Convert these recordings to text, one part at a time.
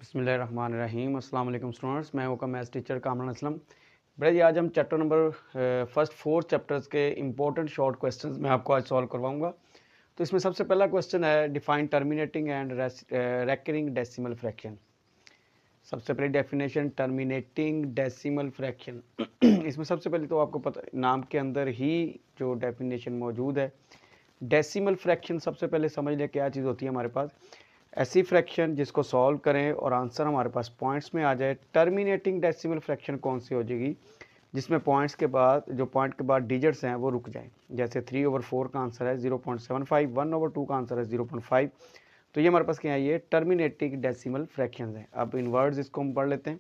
बिस्मिल्लाहिर्रहमानिर्रहीम। अस्सलाम वालेकुम स्टूडेंट्स, मैं आपका मैथ्स टीचर कामरान असलम। बेटा जी, आज हम चैप्टर नंबर फर्स्ट 4 चैप्टर्स के इंपॉर्टेंट शॉर्ट क्वेश्चंस मैं आपको आज सॉल्व करवाऊंगा। तो इसमें सबसे पहला क्वेश्चन है define terminating and recurring decimal fraction. सबसे पहली डेफिनेशन टर्मिनेटिंग डेसिमल फ्रैक्शन। इसमें सबसे पहले तो आपको पता नाम के अंदर ही जो डेफिनेशन मौजूद है, डेसिमल फ्रैक्शन सबसे पहले समझ लें क्या चीज़ होती है हमारे पास। ऐसी फ्रैक्शन जिसको सॉल्व करें और आंसर हमारे पास पॉइंट्स में आ जाए। टर्मिनेटिंग डेसिमल फ्रैक्शन कौन सी हो जाएगी जिसमें पॉइंट्स के बाद जो पॉइंट के बाद डिजिट्स हैं वो रुक जाएं। जैसे 3/4 का आंसर है 0.75, 1/2 का आंसर है 0.5। तो ये हमारे पास क्या है, ये टर्मिनेटिंग डेसिमल फ्रैक्शन है। अब इन वर्ड्स इसको हम पढ़ लेते हैं।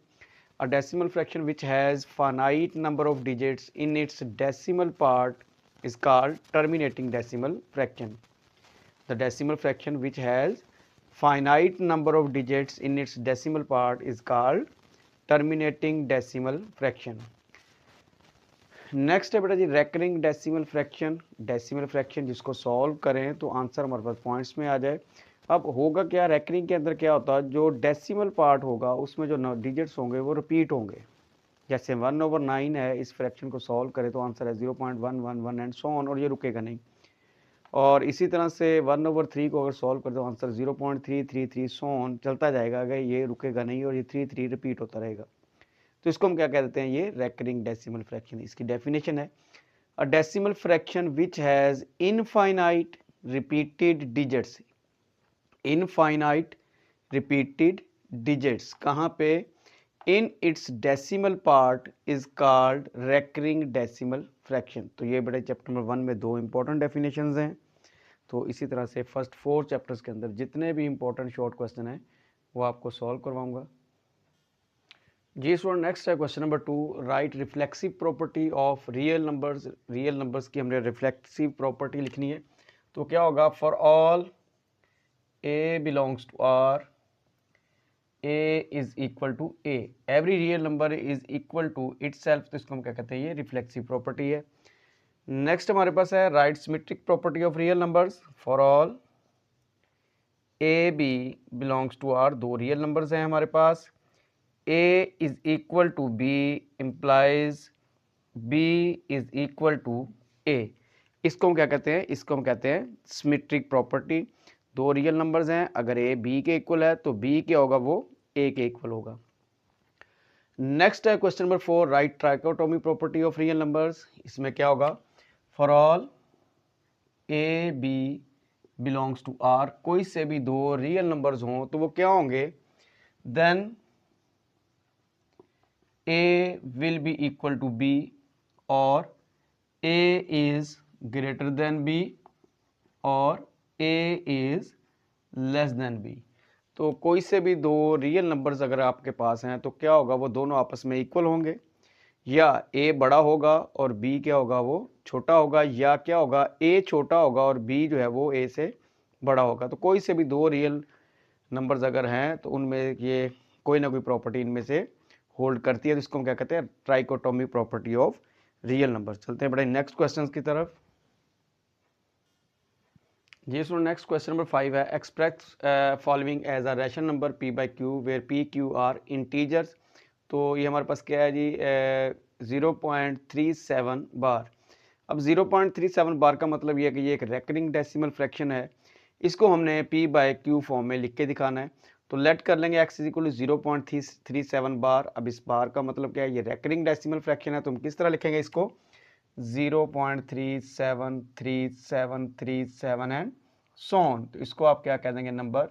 A decimal fraction which has finite number of digits in its decimal part is called terminating decimal fraction. The decimal fraction which has finite number of digits in its decimal part is called terminating decimal fraction. Next है बेटा जी recurring decimal fraction. Decimal fraction जिसको solve करें तो answer हमारे पास points में आ जाए। अब होगा क्या, रेकरिंग के अंदर क्या होता है, जो डेसिमल पार्ट होगा उसमें जो डिजिट्स होंगे वो रिपीट होंगे। जैसे 1/9 है, इस फ्रैक्शन को सॉल्व करें तो आंसर है 0.111 एंड सो ऑन, और ये रुकेगा नहीं। और इसी तरह से 1/3 को अगर सॉल्व करें तो आंसर 0.333 सो ऑन चलता जाएगा, अगर ये रुकेगा नहीं और ये 3 रिपीट होता रहेगा। तो इसको हम क्या कह देते हैं, ये रेकरिंग डेसिमल फ्रैक्शन। इसकी डेफिनेशन है a decimal fraction which has infinite repeated digits. Infinite repeated digits कहाँ पे, in its decimal part is called recurring decimal fraction. तो ये बड़े चैप्टर नंबर 1 में दो इंपॉर्टेंट डेफिनेशंस हैं। तो इसी तरह से फर्स्ट 4 चैप्टर्स के अंदर जितने भी इंपॉर्टेंट शॉर्ट क्वेश्चन हैं वो आपको सॉल्व करवाऊंगा जी स्टूडेंट। नेक्स्ट है question number 2, write reflexive property of real numbers. Real numbers की हमने रिफ्लेक्सिव प्रॉपर्टी लिखनी है। तो क्या होगा, for all A belongs to R, A is equal to A, every real number is equal to itself। तो इसको हम क्या कहते हैं, ये रिफ्लेक्सिव प्रॉपर्टी है। नेक्स्ट हमारे पास है write symmetric property of real numbers. For all A B belongs to R, दो रियल नंबर्स हैं हमारे पास। A is equal to B implies B is equal to A। इसको हम क्या कहते हैं, इसको हम कहते हैं सिमेट्रिक प्रॉपर्टी। दो रियल नंबर्स हैं, अगर A B के इक्वल है तो B क्या होगा, वो A के इक्वल होगा। नेक्स्ट है question number 4, write trichotomy property of real numbers. इसमें क्या होगा, for all A B belongs to R, कोई से भी दो रियल नंबर्स हों तो वो क्या होंगे, then A will be equal to B और A is greater than B और A is less than B। तो कोई से भी दो रियल नंबर्स अगर आपके पास हैं तो क्या होगा, वो दोनों आपस में इक्वल होंगे, या A बड़ा होगा और B क्या होगा, वो छोटा होगा, या क्या होगा, A छोटा होगा और B जो है वो A से बड़ा होगा। तो कोई से भी दो रियल नंबर्स अगर हैं तो उनमें ये कोई ना कोई प्रॉपर्टी इनमें से होल्ड करती है। तो इसको हम क्या कहते हैं, trichotomy property of real number. चलते हैं बड़े नेक्स्ट क्वेश्चन की तरफ जी। सो नेक्स्ट क्वेश्चन नंबर 5 है express following as a rational number P by Q where P Q are integers. तो ये हमारे पास क्या है जी, 0.37 बार। अब 0.37 बार का मतलब ये है कि ये एक रेकरिंग डेसिमल फ्रैक्शन है। इसको हमने P बाई Q फॉर्म में लिख के दिखाना है। तो लेट कर लेंगे x इज इक्वल टू 0.37 बार। अब इस बार का मतलब क्या है, ये रेकरिंग डेसिमल फ्रैक्शन है, तो हम किस तरह लिखेंगे इसको, 0.373737 एंड सो ऑन। तो इसको आप क्या कह देंगे, नंबर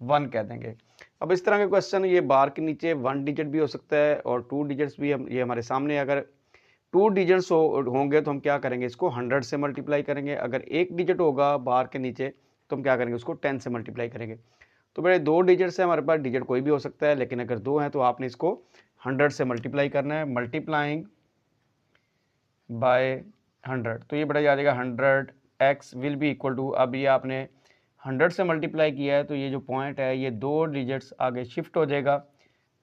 1 कह देंगे। अब इस तरह के क्वेश्चन ये बार के नीचे 1 डिजिट भी हो सकता है और 2 डिजिट्स भी। हम ये हमारे सामने अगर 2 डिजिट्स होंगे तो हम क्या करेंगे, इसको 100 से मल्टीप्लाई करेंगे। अगर 1 डिजिट होगा बार के नीचे तो हम क्या करेंगे, उसको 10 से मल्टीप्लाई करेंगे। तो मेरे 2 डिजिट्स है हमारे पास, डिजिट कोई भी हो सकता है, लेकिन अगर 2 हैं तो आपने इसको 100 से मल्टीप्लाई करना है, मल्टीप्लाइंग बाय 100। तो ये बड़ा आ जाएगा 100x will be equal to, अब ये आपने 100 से मल्टीप्लाई किया है तो ये जो पॉइंट है ये 2 डिजिट्स आगे शिफ्ट हो जाएगा,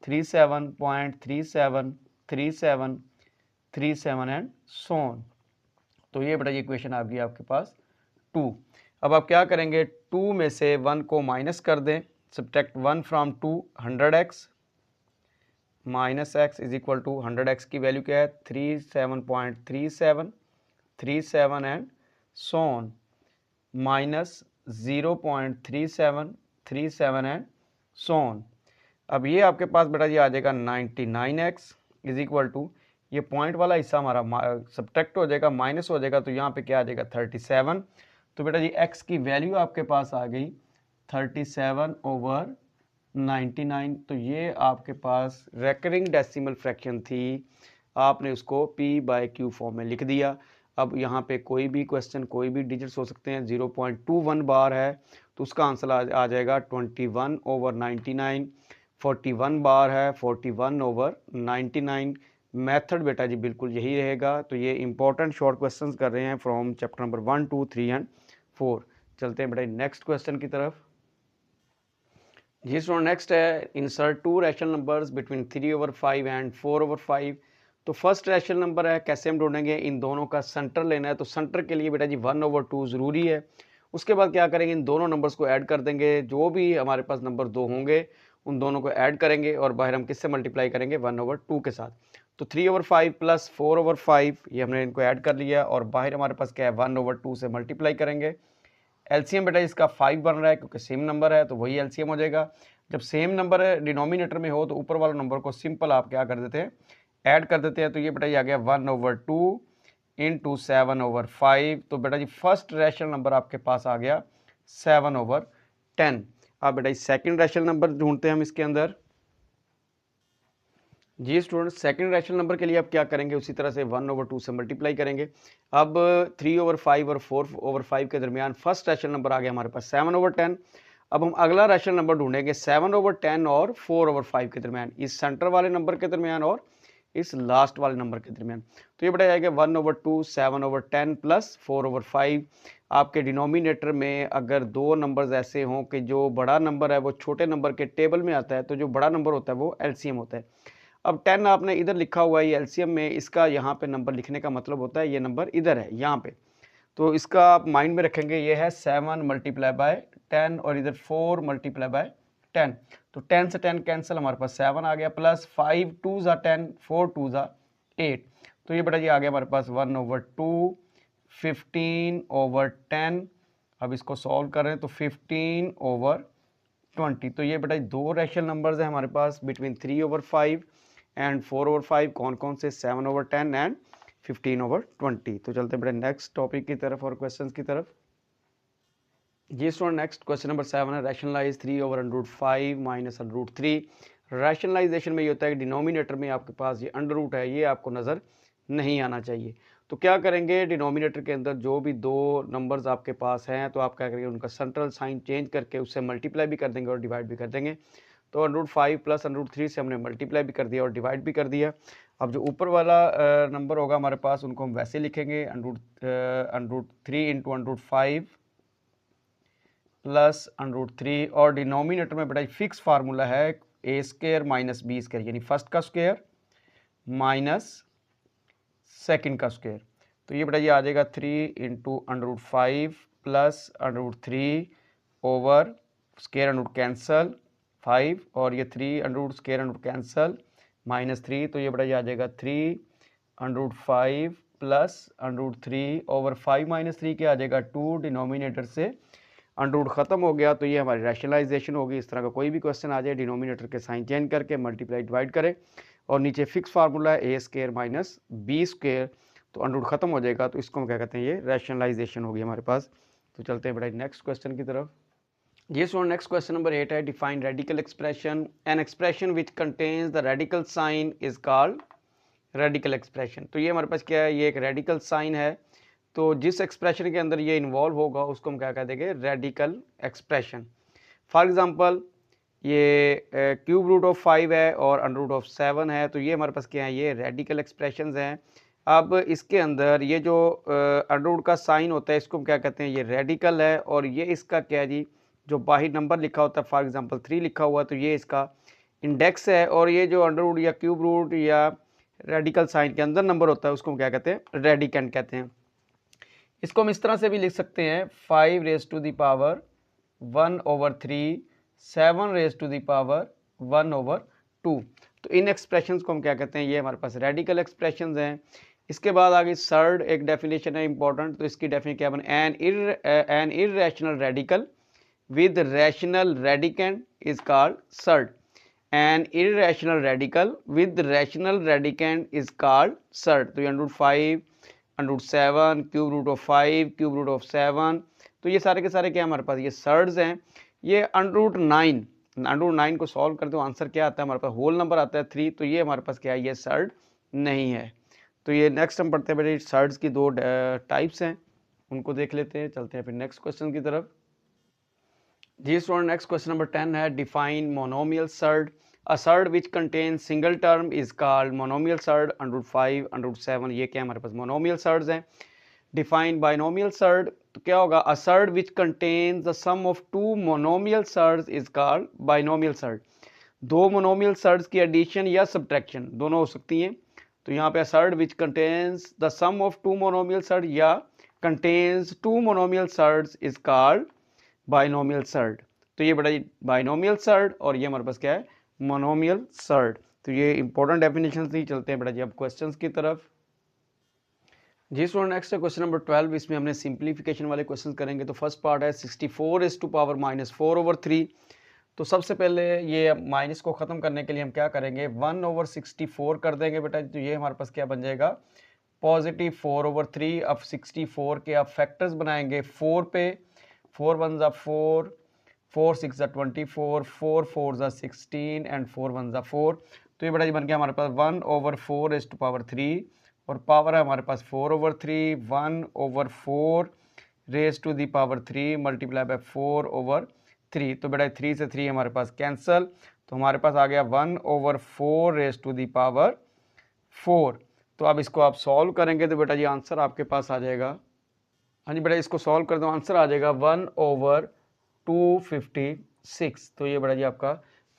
37.373737 एंड सो ऑन। तो ये बड़ा ये इक्वेशन आपके पास 2। अब आप क्या करेंगे, 2 में से 1 को माइनस कर दें, subtract 1 from 2 100x minus x is equal to 100x की वैल्यू क्या है 37.37 and so on minus 0.3737 and so on. अब ये आपके पास बेटा जी आ जाएगा 99x इज इक्वल टू ये पॉइंट वाला हिस्सा हमारा सब्ट्रैक्ट हो जाएगा माइनस हो जाएगा तो यहाँ पे क्या आ जाएगा 37। तो बेटा जी x की वैल्यू आपके पास आ गई 37/99। तो ये आपके पास रेकरिंग डेसिमल फ्रैक्शन थी, आपने उसको p/q फॉर्म में लिख दिया। अब यहाँ पे कोई भी क्वेश्चन कोई भी डिजिट्स हो सकते हैं, 0.21 बार है तो उसका आंसर आ जाएगा 21/99। 41 बार है 41/99। मेथड बेटा जी बिल्कुल यही रहेगा। तो ये इंपॉर्टेंट शॉर्ट क्वेश्चंस कर रहे हैं फ्रॉम चैप्टर नंबर 1, 2, 3 एंड 4। चलते हैं बेटा नेक्स्ट क्वेश्चन की तरफ। जी स्टूडेंट नेक्स्ट है insert 2 rational numbers between 3/5 and 4/5। तो फर्स्ट रैशनल नंबर है, कैसे हम ढूंढेंगे, इन दोनों का सेंटर लेना है। तो सेंटर के लिए बेटा जी 1/2 ज़रूरी है। उसके बाद क्या करेंगे, इन दोनों नंबर्स को ऐड कर देंगे, जो भी हमारे पास नंबर 2 होंगे उन दोनों को ऐड करेंगे और बाहर हम किससे मल्टीप्लाई करेंगे 1/2 के साथ। तो 3/5 प्लस 4/5 ये हमने इनको ऐड कर लिया और बाहर हमारे पास क्या है 1/2 से मल्टीप्लाई करेंगे। एलसीएम बेटा इसका 5 बन रहा है क्योंकि सेम नंबर है तो वही एलसीएम हो जाएगा। जब सेम नंबर डिनोमिनेटर में हो तो ऊपर वाले नंबर को सिंपल आप क्या कर देते हैं ऐड कर देते हैं। तो ये बेटा ये आ गया 1/2 इंटू 7/5। तो बेटा जी फर्स्ट रैशनल नंबर आपके पास आ गया 7/10। अब बेटा सेकंड रैशनल नंबर ढूंढते हैं हम इसके अंदर। जी स्टूडेंट सेकंड रैशनल नंबर के लिए आप क्या करेंगे, उसी तरह से 1/2 से मल्टीप्लाई करेंगे। अब 3/5 और 4/5 के दरमियान फर्स्ट रैशनल नंबर आ गया हमारे पास 7/10। अब हम अगला रैशनल नंबर ढूंढेंगे 7/10 और 4/5 के दरमियान, इस सेंटर वाले नंबर के दरमियान और इस लास्ट वाले नंबर के दरमियान। तो ये बेटा जाएगा 1/2 7/10 प्लस 4/5। आपके डिनोमिनेटर में अगर दो नंबर्स ऐसे हों कि जो बड़ा नंबर है वो छोटे नंबर के टेबल में आता है तो जो बड़ा नंबर होता है वो एलसीएम होता है। अब 10 आपने इधर लिखा हुआ है ये एलसीएम में, इसका यहाँ पे नंबर लिखने का मतलब होता है ये नंबर इधर है यहाँ पे। तो इसका आप माइंड में रखेंगे, ये है 7 मल्टीप्लाई बाय 10 और इधर 4 मल्टीप्लाई बाय 10। तो 10 से 10 कैंसिल, हमारे पास 7 आ गया प्लस 5 2 ज़ा 10 4 2 ज़ा 8। तो ये बेटा ये आ गया हमारे पास 1/2 15/10। अब इसको सॉल्व करें तो 15/20। तो ये बेटा दो रैशनल नंबर्स हैं हमारे पास बिटवीन 3/5 एंड 4/5। कौन कौन से 7/10 एंड 15/20। तो चलते बेटा नेक्स्ट टॉपिक की तरफ और क्वेश्चंस की तरफ। जी स्टूडेंट नेक्स्ट क्वेश्चन नंबर 7 है रैशनलाइज 3/√5 माइनस √3। रैशनलाइजेशन में ये होता है कि डिनोमिनेटर में आपके पास ये अंडर रूट है, ये आपको नज़र नहीं आना चाहिए। तो क्या करेंगे, डिनोमिनेटर के अंदर जो भी दो नंबर्स आपके पास हैं तो आप क्या करेंगे उनका सेंट्रल साइन चेंज करके उससे मल्टीप्लाई भी कर देंगे और डिवाइड भी कर देंगे। तो √5 प्लस √3 से हमने मल्टीप्लाई भी कर दिया और डिवाइड भी कर दिया। अब जो ऊपर वाला नंबर होगा हमारे पास उनको हम वैसे लिखेंगे √3 इंटू √5 प्लस √3 और डिनोमिनेटर में बेटा फिक्स फार्मूला है a² माइनस b², यानी फर्स्ट का स्क्वायर माइनस सेकंड का स्क्वायर। तो ये बेटा ये आ जाएगा 3 into √5 plus √3 over square √ cancel 5 और ये 3 स्क्वायर √ कैंसल -3। तो ये बेटा ये आ जाएगा 3 प्लस √3 ओवर 5 -3 क्या आ जाएगा 2। डिनोमिनेटर से अंडर खत्म हो गया तो ये हमारी रैशनलाइजेशन होगी। इस तरह का कोई भी क्वेश्चन आ जाए डिनोमिनेटर के साइन चेंज करके मल्टीप्लाई डिवाइड करें और नीचे फिक्स फार्मूला है a² माइनस b², तो अंडर खत्म हो जाएगा। तो इसको हम क्या कहते हैं, ये रैशनलाइजेशन होगी हमारे पास। तो चलते हैं बेटा नेक्स्ट क्वेश्चन की तरफ। ये सो नेक्स्ट क्वेश्चन नंबर 8 है define radical expression. An expression which contains the radical sign is called radical expression. तो ये हमारे पास क्या है, ये एक रेडिकल साइन है। तो जिस एक्सप्रेशन के अंदर ये इन्वॉल्व होगा उसको हम क्या कह देंगे, रेडिकल एक्सप्रेशन। फॉर एग्जांपल ये क्यूब रूट ऑफ 5 है और अंडर रूट ऑफ 7 है, तो ये हमारे पास क्या है, ये रेडिकल एक्सप्रेशंस हैं। अब इसके अंदर ये जो अंडर रूट का साइन होता है इसको हम क्या कहते हैं, ये रेडिकल है। और ये इसका क्या है जी, जो बाहर नंबर लिखा होता है फॉर एग्जांपल 3 लिखा हुआ तो ये इसका इंडेक्स है। और ये जो अंडर रूट या क्यूब रूट या रेडिकल साइन के अंदर नंबर होता है उसको हम क्या कहते हैं, रेडिकेंड कहते हैं। इसको हम इस तरह से भी लिख सकते हैं 5 raised to the power 1/3 7 raise to the power 1/2। तो इन एक्सप्रेशंस को हम क्या कहते हैं, ये हमारे पास रेडिकल एक्सप्रेशंस हैं। इसके बाद आगे सर्ड एक डेफिनेशन है इंपॉर्टेंट, तो इसकी डेफिनेशन क्या बने, N irrational radical with rational radicand is called surd. An irrational radical with rational radicand is called surd. तो ये √5, √7, cube root of 5, cube root of 7, तो ये सारे के सारे क्या हमारे पास ये सर्ड्स हैं। ये √9 को सॉल्व करते हो आंसर क्या आता है हमारे पास, होल नंबर आता है 3, तो ये हमारे पास क्या है, ये सर्ड नहीं है। तो ये नेक्स्ट हम पढ़ते हैं बेटे, सर्ड्स की दो टाइप्स हैं, उनको देख लेते हैं। चलते हैं फिर नेक्स्ट क्वेश्चन की तरफ। जी स्टूडेंट, नेक्स्ट क्वेश्चन नंबर 10 है, define monomial surd. A surd which contain single term is called monomial surd. √5, √7, ये क्या हमारे पास मोनोमियल सर्ड्स हैं। डिफाइन बाइनोमियल सर्ड, तो क्या होगा, a surd which contains the sum of two monomial surds is called binomial surd. दो monomial surds की एडिशन या सब्ट्रैक्शन दोनों हो सकती हैं। तो यहाँ पे surd which contains the sum of two monomial surd या contains two monomial surds is called binomial surd. तो ये बड़ा बाइनोमियल सर्ड और ये हमारे पास क्या है, मोनोमियल सर्ड। तो ये इंपॉर्टेंट डेफिनेशन थी। चलते हैं बेटा जी अब क्वेश्चंस की तरफ। जी स्टूडेंट, नेक्स्ट है क्वेश्चन नंबर 12। इसमें हमने सिंप्लीफिकेशन वाले क्वेश्चन करेंगे। तो फर्स्ट पार्ट है 64⁻⁻⁴/3। तो सबसे पहले ये माइनस को ख़त्म करने के लिए हम क्या करेंगे, 1/64 कर देंगे बेटा। तो ये हमारे पास क्या बन जाएगा, पॉजिटिव 4/3। अब 64 के आप फैक्टर्स बनाएंगे 4 पे, 4 1 ज़ा 4, 4 6 ज़ा 24, 4 4 ज़ा 16 एंड 4 1 ज़ा 4। तो ये बड़ा जी बन गया हमारे पास 1/4⁻³ और पावर है हमारे पास 4/3, 1/4⁻³ मल्टीप्लाई बाय 4/3। तो बेटा 3 से 3 हमारे पास कैंसल, तो हमारे पास आ गया 1/4⁻⁴। तो अब इसको आप सॉल्व करेंगे तो बेटा जी आंसर आपके पास आ जाएगा, हाँ जी बेटा इसको सॉल्व कर दो, आंसर आ जाएगा 1/256। तो ये बेटा जी आपका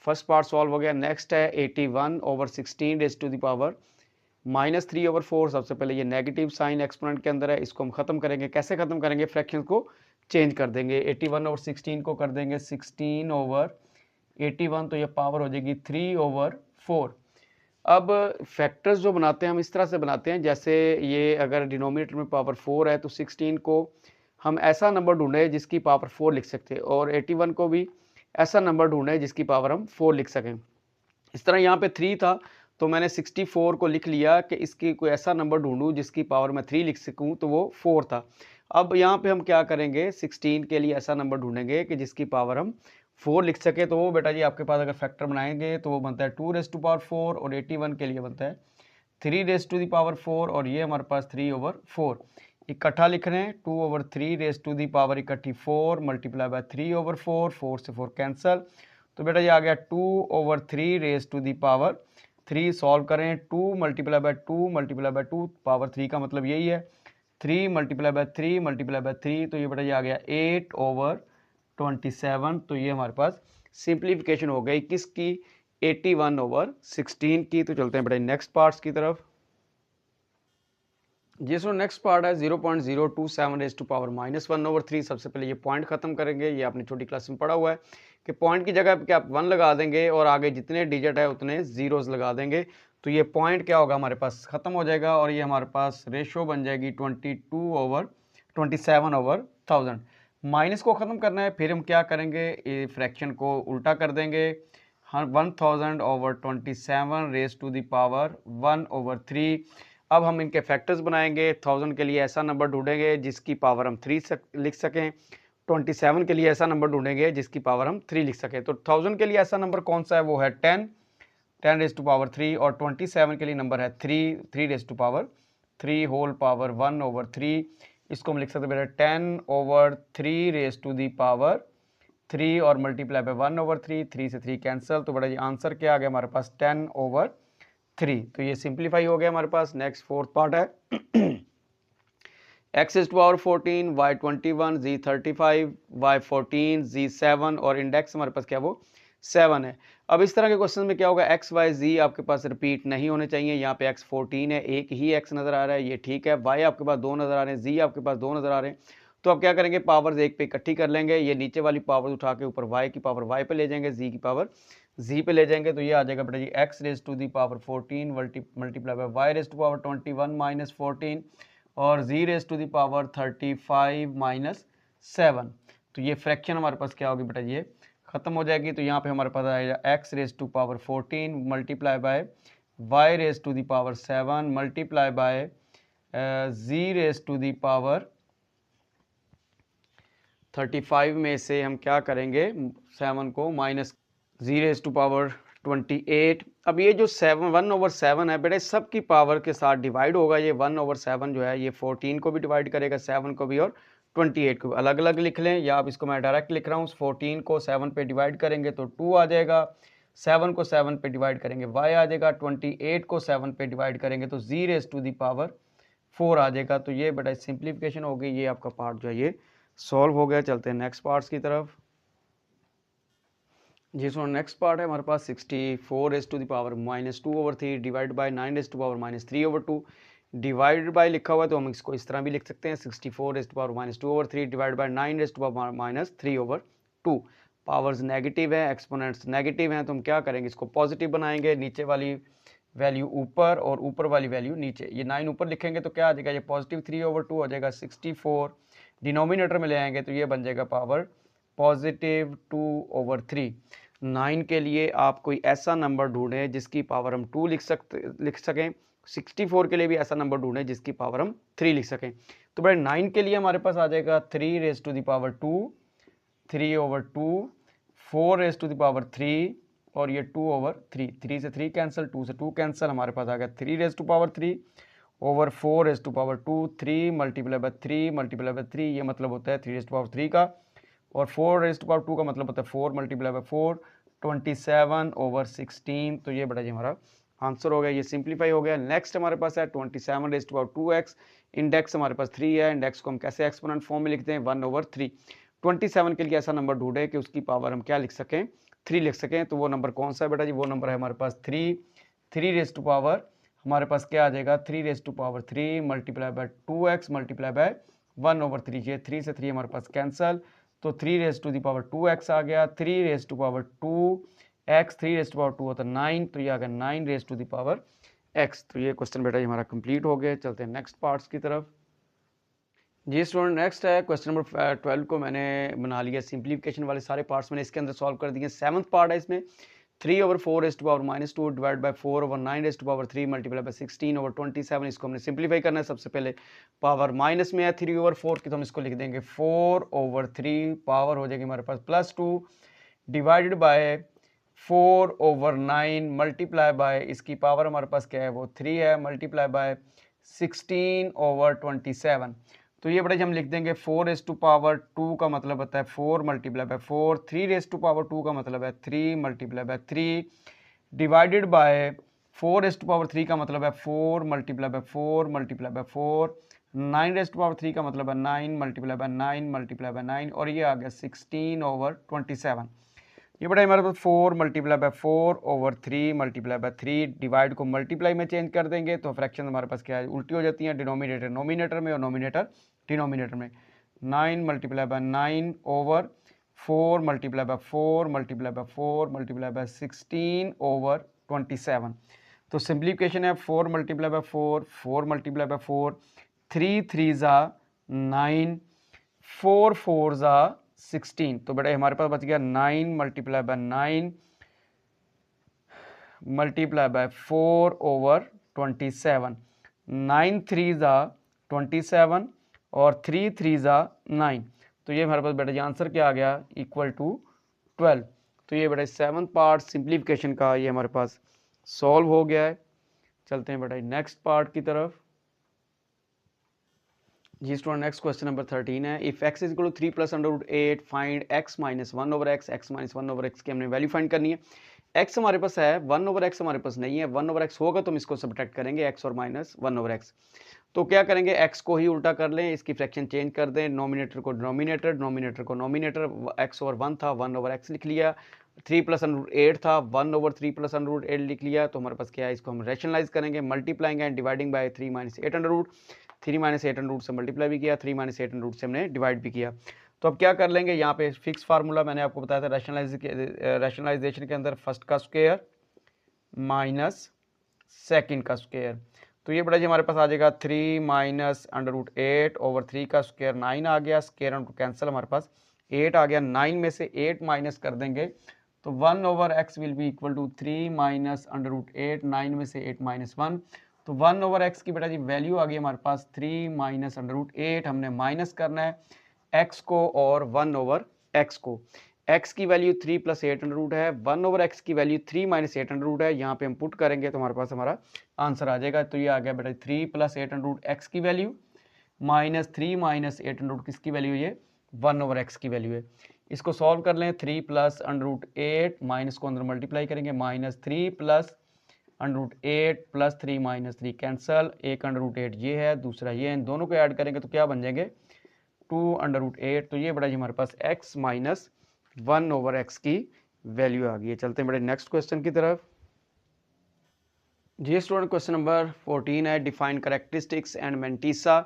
फर्स्ट पार्ट सॉल्व हो गया। नेक्स्ट है 81/16⁻³ सबसे पहले ये नेगेटिव साइन एक्सपोनेंट के अंदर है, इसको हम खत्म करेंगे। कैसे खत्म करेंगे, फ्रैक्शन को चेंज कर देंगे। 81/16 को कर देंगे 16/81, तो ये पावर हो जाएगी 3/4। अब फैक्टर्स जो बनाते हैं हम इस तरह से बनाते हैं, जैसे ये अगर डिनोमिनेटर में पावर 4 है तो 16 को हम ऐसा नंबर ढूंढे जिसकी पावर 4 लिख सकते हैं, और 81 को भी ऐसा नंबर ढूंढे जिसकी पावर हम 4 लिख सकें। इस तरह यहाँ पे 3 था तो मैंने 64 को लिख लिया कि इसकी कोई ऐसा नंबर ढूंढूं जिसकी पावर मैं 3 लिख सकूं, तो वो 4 था। अब यहाँ पे हम क्या करेंगे, 16 के लिए ऐसा नंबर ढूंढेंगे कि जिसकी पावर हम 4 लिख सके। तो वो बेटा जी आपके पास अगर फैक्टर बनाएंगे तो वो बनता है 2⁻⁴, और 81 के लिए बनता है 3⁻⁴, और ये हमारे पास 3/4 इकट्ठा लिख रहे हैं। 2/3 इकट्ठी 4 मल्टीप्लाई बाय 3/4, 4 से 4 कैंसल। तो बेटा ये आ गया 2/3 सॉल्व करें, 2 multiply by 2 multiply by 2 power 3 का मतलब यही है 3 मल्टीप्लाई बाय 3 मल्टीप्लाई बाय 3। तो ये बेटा ये आ गया 8/27। तो ये हमारे पास सिंप्लीफिकेशन हो गई किसकी, 81/16 की। तो चलते हैं बेटा नेक्स्ट पार्ट्स की तरफ। जिसमें नेक्स्ट पार्ट है 0.027⁻⁻⁻⁴। सबसे पहले ये पॉइंट खत्म करेंगे। ये आपने छोटी क्लास में पढ़ा हुआ है कि पॉइंट की जगह पे आप 1 लगा देंगे और आगे जितने डिजिट है उतने जीरोस लगा देंगे। तो ये पॉइंट क्या होगा, हमारे पास खत्म हो जाएगा और ये हमारे पास रेशो बन जाएगी 27/1000। माइनस को ख़त्म करना है, फिर हम क्या करेंगे, ये फ्रैक्शन को उल्टा कर देंगे। 1000/27⁻1/3। अब हम इनके फैक्टर्स बनाएंगे। 1000 के लिए ऐसा नंबर ढूंढेंगे जिसकी पावर हम 3 लिख सकें। 27 के लिए ऐसा नंबर ढूंढेंगे जिसकी पावर हम 3 लिख सकें। तो 1000 के लिए ऐसा नंबर कौन सा है, वो है 10⁻3, और 27 के लिए नंबर है 3 होल पावर 1/3। इसको हम लिख सकते हैं 10/3 और मल्टीप्लाई बाय 1/3, 3 से 3 कैंसल। तो बड़ा जी आंसर क्या आ गया हमारे पास 10/3। तो ये सिंप्लीफाई हो गया हमारे पास। नेक्स्ट फोर्थ पार्ट है x⁻14, y21, z35, y14, z7, और इंडेक्स हमारे पास क्या वो 7 है। अब इस तरह के क्वेश्चन में क्या होगा, x y z आपके पास रिपीट नहीं होने चाहिए। यहाँ पे x14 है, एक ही x नज़र आ रहा है, ये ठीक है। y आपके पास 2 नज़र आ रहे हैं, z आपके पास 2 नज़र आ रहे हैं। तो अब क्या करेंगे, पावर्स एक पे इकट्ठी कर लेंगे, ये नीचे वाली पावर उठा के ऊपर y की पावर y पे ले जाएंगे, z की पावर z पे ले जाएंगे, तो ये आ जाएगा बेटा जी x raise to the power 14 multiply by y raise to power 21 minus 14 और z raise to the power 35 minus 7। तो ये फ्रैक्शन हमारे पास क्या होगी बेटा, ये खत्म हो जाएगी। तो यहाँ पे हमारे पास आएगा x raise to power 14 multiply by y raise to the power 7 multiply by z raise to the power 35 में से हम क्या करेंगे, 7 को minus z raise to power 28। अब ये जो 1/7 है बेटे सबकी पावर के साथ डिवाइड होगा, ये 1/7 जो है ये 14 को भी डिवाइड करेगा, 7 को भी और 28 को भी। अलग अलग लिख लें या आप इसको मैं डायरेक्ट लिख रहा हूँ, 14 को 7 पे डिवाइड करेंगे तो 2 आ जाएगा, 7 को 7 पे डिवाइड करेंगे y आ जाएगा, 28 को 7 पे डिवाइड करेंगे तो z raise to the power 4 आ जाएगा। तो ये बेटा सिंप्लीफिकेशन हो गई, ये आपका पार्ट जो है ये सॉल्व हो गया। चलते हैं नेक्स्ट पार्ट्स की तरफ। जिसमें नेक्स्ट पार्ट है हमारे पास 64 raise to the power -2/3 divide by 9 raise to power -3/2 divided by लिखा हुआ है तो हम इसको इस तरह भी लिख सकते हैं 64 raise to power -2/3 divide by 9 raise to power -3/2। Powers negative है, एक्सपोनेंट्स नेगेटिव हैं, तो हम क्या करेंगे, इसको पॉजिटिव बनाएंगे, नीचे वाली वैल्यू ऊपर और ऊपर वाली वैल्यू नीचे। ये 9 ऊपर लिखेंगे तो क्या आ जाएगा, ये पॉजिटिव 3/2 हो जाएगा। 64 डिनोमिनेटर में ले आएंगे तो ये बन जाएगा पावर पॉजिटिव 2/3। 9 के लिए आप कोई ऐसा नंबर ढूंढें जिसकी पावर हम 2 लिख सकें। 64 के लिए भी ऐसा नंबर ढूंढें जिसकी पावर हम 3 लिख सकें। तो बड़े 9 के लिए हमारे पास आ जाएगा 3 raise to the power 2, 3/2, 4 raise to the power 3 और ये 2/3। 3 से 3 कैंसिल, 2 से 2 कैंसिल, हमारे पास आ गया 3 raise to power 3 over 4 raise to power 2, 3 multiply by 3 multiply by 3, ये मतलब होता है 3 रेज टू पावर 3 का, और 4 रेज टू पावर 2 का मतलब होता है 4 मल्टीप्लाई बाय 4, 27/16। तो ये बड़ा जी हमारा आंसर हो गया, ये सिंप्लीफाई हो गया। नेक्स्ट हमारे पास है 27 raise to power 2x, index हमारे पास 3 है, इंडेक्स को हम कैसे एक्सपोनेंट फॉर्म में लिखते हैं 1/3। 27 के लिए ऐसा नंबर ढूंढे कि उसकी पावर हम क्या लिख सकें, 3 लिख सकें। तो वो नंबर कौन सा है बेटा जी, वो नंबर है हमारे पास 3 रेज टू पावर हमारे पास क्या आ जाएगा 3 raise to power 3 multiply by 2x multiply by 1/3। ये 3 से 3 हमारे पास कैंसल, तो 3 raise to the power 2x आ गया, 3 raise to power 2x, 3 raise to power 2 होता है 9, तो ये आ गया 9 raise to the power x। तो ये क्वेश्चन बेटा हमारा कंप्लीट हो गया। चलते हैं नेक्स्ट पार्ट्स की तरफ। जी स्टूडेंट नेक्स्ट है क्वेश्चन नंबर 12 को मैंने बना लिया, सिंप्लीफिकेशन वाले सारे पार्ट्स मैंने इसके अंदर सॉल्व कर दिए। 7th पार्ट है इसमें 3/4 raise to power -2 divide by 4/9 raise to power 3 multiply by 16/27। इसको हमने सिंप्लीफाई करना है। सबसे पहले पावर माइनस में है 3/4 की, तो हम इसको लिख देंगे 4/3, पावर हो जाएगी हमारे पास +2 डिवाइडेड बाय 4/9 मल्टीप्लाई बाय इसकी पावर हमारे पास क्या है वो 3 है, मल्टीप्लाई बाय 16/27। तो ये बड़े हम लिख देंगे 4 रेज टू पावर 2 का मतलब होता है 4 multiply by 4, 3 raise to power 2 का मतलब है 3 multiply by 3 divided by 4 raise to power 3 का मतलब है 4 multiply by 4 multiply by 4, 9 raise to power 3 का मतलब है 9 मल्टीप्लाई बाय 9 मल्टीप्लाई बाय 9 और ये आ गया 16/27। ये बड़ा हमारे पास 4 multiply bye 4/3 multiply by 3, divide को मल्टीप्लाई में चेंज कर देंगे तो फ्रैक्शन हमारे पास क्या है उल्टी हो जाती है, डिनोमिनेटर नोमिनेटर में और नोमिनेटर डिनोमिनेटर में। 9 multiply by 9/4 multiply by 4 multiply by 4 multiply by 16/27। तो सिंप्लीफिकेशन है 4 मल्टीप्लाई बाय 4, 4 मल्टीप्लाई बाय 4, 3 3 ज़ा 9, 4 4 ज़ा 16। तो बेटा हमारे पास बच गया 9 मल्टीप्लाई बाय 9 मल्टीप्लाई बाय 4/27, 9 3 ज़ा 27 और 3 3 ज़ा 9। तो ये हमारे पास बेटा जी आंसर क्या आ गया इक्वल टू 12। तो ये बेटा 7th पार्ट सिंप्लीफिकेशन का ये हमारे पास सॉल्व हो गया है। चलते हैं बेटा नेक्स्ट पार्ट की तरफ। जी स्टूडेंट नेक्स्ट क्वेश्चन नंबर 13 है, if x is equal to 3 + √8 find x - 1/x, x - 1/x की हमने वैल्यू फाइंड करनी है। x हमारे पास है, 1/x हमारे पास नहीं है, 1/x होगा तो हम इसको सब्ट्रैक्ट करेंगे x और माइनस 1/x। तो क्या करेंगे x को ही उल्टा कर लें, इसकी फ्रैक्शन चेंज कर दें, नोमिनेटर को डिनोमिनेटर, डिनोमिनेटर को नोमिनेटर, x ओवर 1 था 1/x लिख लिया, 3 + √8 था 1/3 + √8 लिख लिया। तो हमारे पास क्या है, इसको हम रैशनलाइज करेंगे, multiplying and dividing by 3 - 8 √। 3 minus 8 under root से मल्टीप्लाई भी किया, 3 माइनस 8 अंडर रूट से हमने डिवाइड भी किया। तो अब क्या कर लेंगे, यहाँ पे फिक्स फार्मूला मैंने आपको बताया था रैशनलाइजेशन के अंदर, फर्स्ट का स्क्वायर माइनस सेकंड का स्क्वायर। तो ये बड़ा जी हमारे पास आ जाएगा 3 माइनस अंडर रूट 8 ओवर 3 का स्क्वायर 9 आ गया, स्क्वायर अंडर कैंसिल, हमारे पास 8 आ गया, 9 में से 8 माइनस कर देंगे तो 1 over x will be equal to 3 minus under root 8, 9 में से 8 माइनस 1, तो 1 ओवर एक्स की बेटा जी वैल्यू आ गई हमारे पास 3 माइनस अंडर रूट 8, हमने माइनस करना है एक्स को और 1 ओवर एक्स को। x की वैल्यू 3 प्लस 8 अंडर रूट है, 1 ओवर x की वैल्यू 3 माइनस 8 अंडर रूट है, यहाँ पे हम पुट करेंगे तो हमारे पास हमारा आंसर आ जाएगा। तो ये आ गया बेटा 3 प्लस 8 अंडर रूट x की value minus 3 minus 8 under root किसकी वैल्यू, ये 1 ओवर x की वैल्यू है। इसको सॉल्व कर लें, 3 प्लस अंडर रूट 8 माइनस को अंदर मल्टीप्लाई करेंगे, minus 3 plus under root 8 plus 3 minus 3 cancel, एक अंडर रूट 8 ये है, दूसरा ये, इन दोनों को ऐड करेंगे तो क्या बन जाएंगे 2 अंडर रूट 8। तो ये बड़ा जी हमारे पास x माइनस 1 ओवर x की वैल्यू आ गई है। चलते हैं बड़े नेक्स्ट क्वेश्चन की तरफ। जी स्टूडेंट, क्वेश्चन नंबर 14 है, define characteristics and mantissa.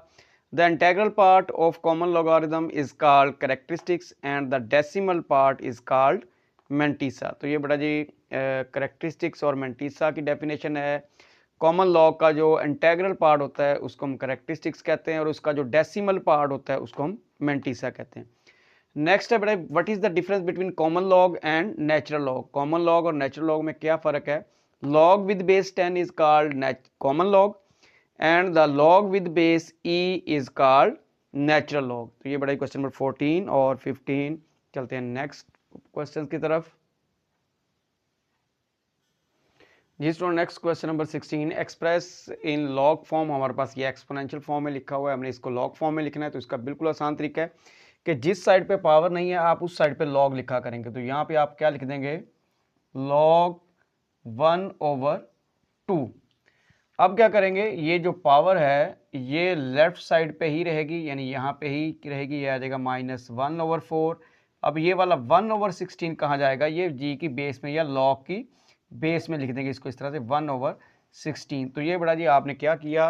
The integral part of common logarithm is called characteristics and the decimal part is called mantissa. तो ये बड़ा जी कैरेक्टरिस्टिक्स और मेंटिसा की डेफिनेशन है। कॉमन लॉग का जो इंटीग्रल पार्ट होता है उसको हम कैरेक्टरिस्टिक्स कहते हैं और उसका जो डेसिमल पार्ट होता है उसको हम मेंटिसा कहते हैं। नेक्स्ट है बेटा, what is the difference between common log and natural log. Common log और नेचुरल लॉग में क्या फर्क है। Log with base 10 is called common log and the log with base E is called natural log. तो ये बड़ा question number 14 और 15। चलते हैं नेक्स्ट क्वेश्चन की तरफ। जी student, next question number 16, express in log form. हमारे पास ये एक्सपोनेंशियल फॉर्म में लिखा हुआ है, हमने इसको लॉग फॉर्म में लिखना है। तो इसका बिल्कुल आसान तरीका है कि जिस साइड पे पावर नहीं है आप उस साइड पे लॉग लिखा करेंगे। तो यहाँ पे आप क्या लिख देंगे, लॉग 1 ओवर 2। अब क्या करेंगे, ये जो पावर है ये लेफ्ट साइड पे ही रहेगी, यानी यहाँ पे ही रहेगी, ये आ जाएगा -1 ओवर 4। अब ये वाला 1 ओवर 16 कहाँ जाएगा, ये जी की बेस में या लॉग की बेस में लिख देंगे इसको इस तरह से 1 ओवर 16। तो ये बड़ा जी आपने क्या किया,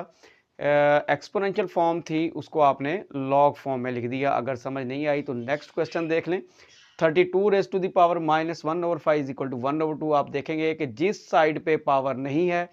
एक्सपोनेंशियल फॉर्म थी उसको आपने लॉग फॉर्म में लिख दिया। अगर समझ नहीं आई तो नेक्स्ट क्वेश्चन देख लें। 32 raise to the power -1 over 5 is equal to 1 over 2। आप देखेंगे कि जिस साइड पे पावर नहीं है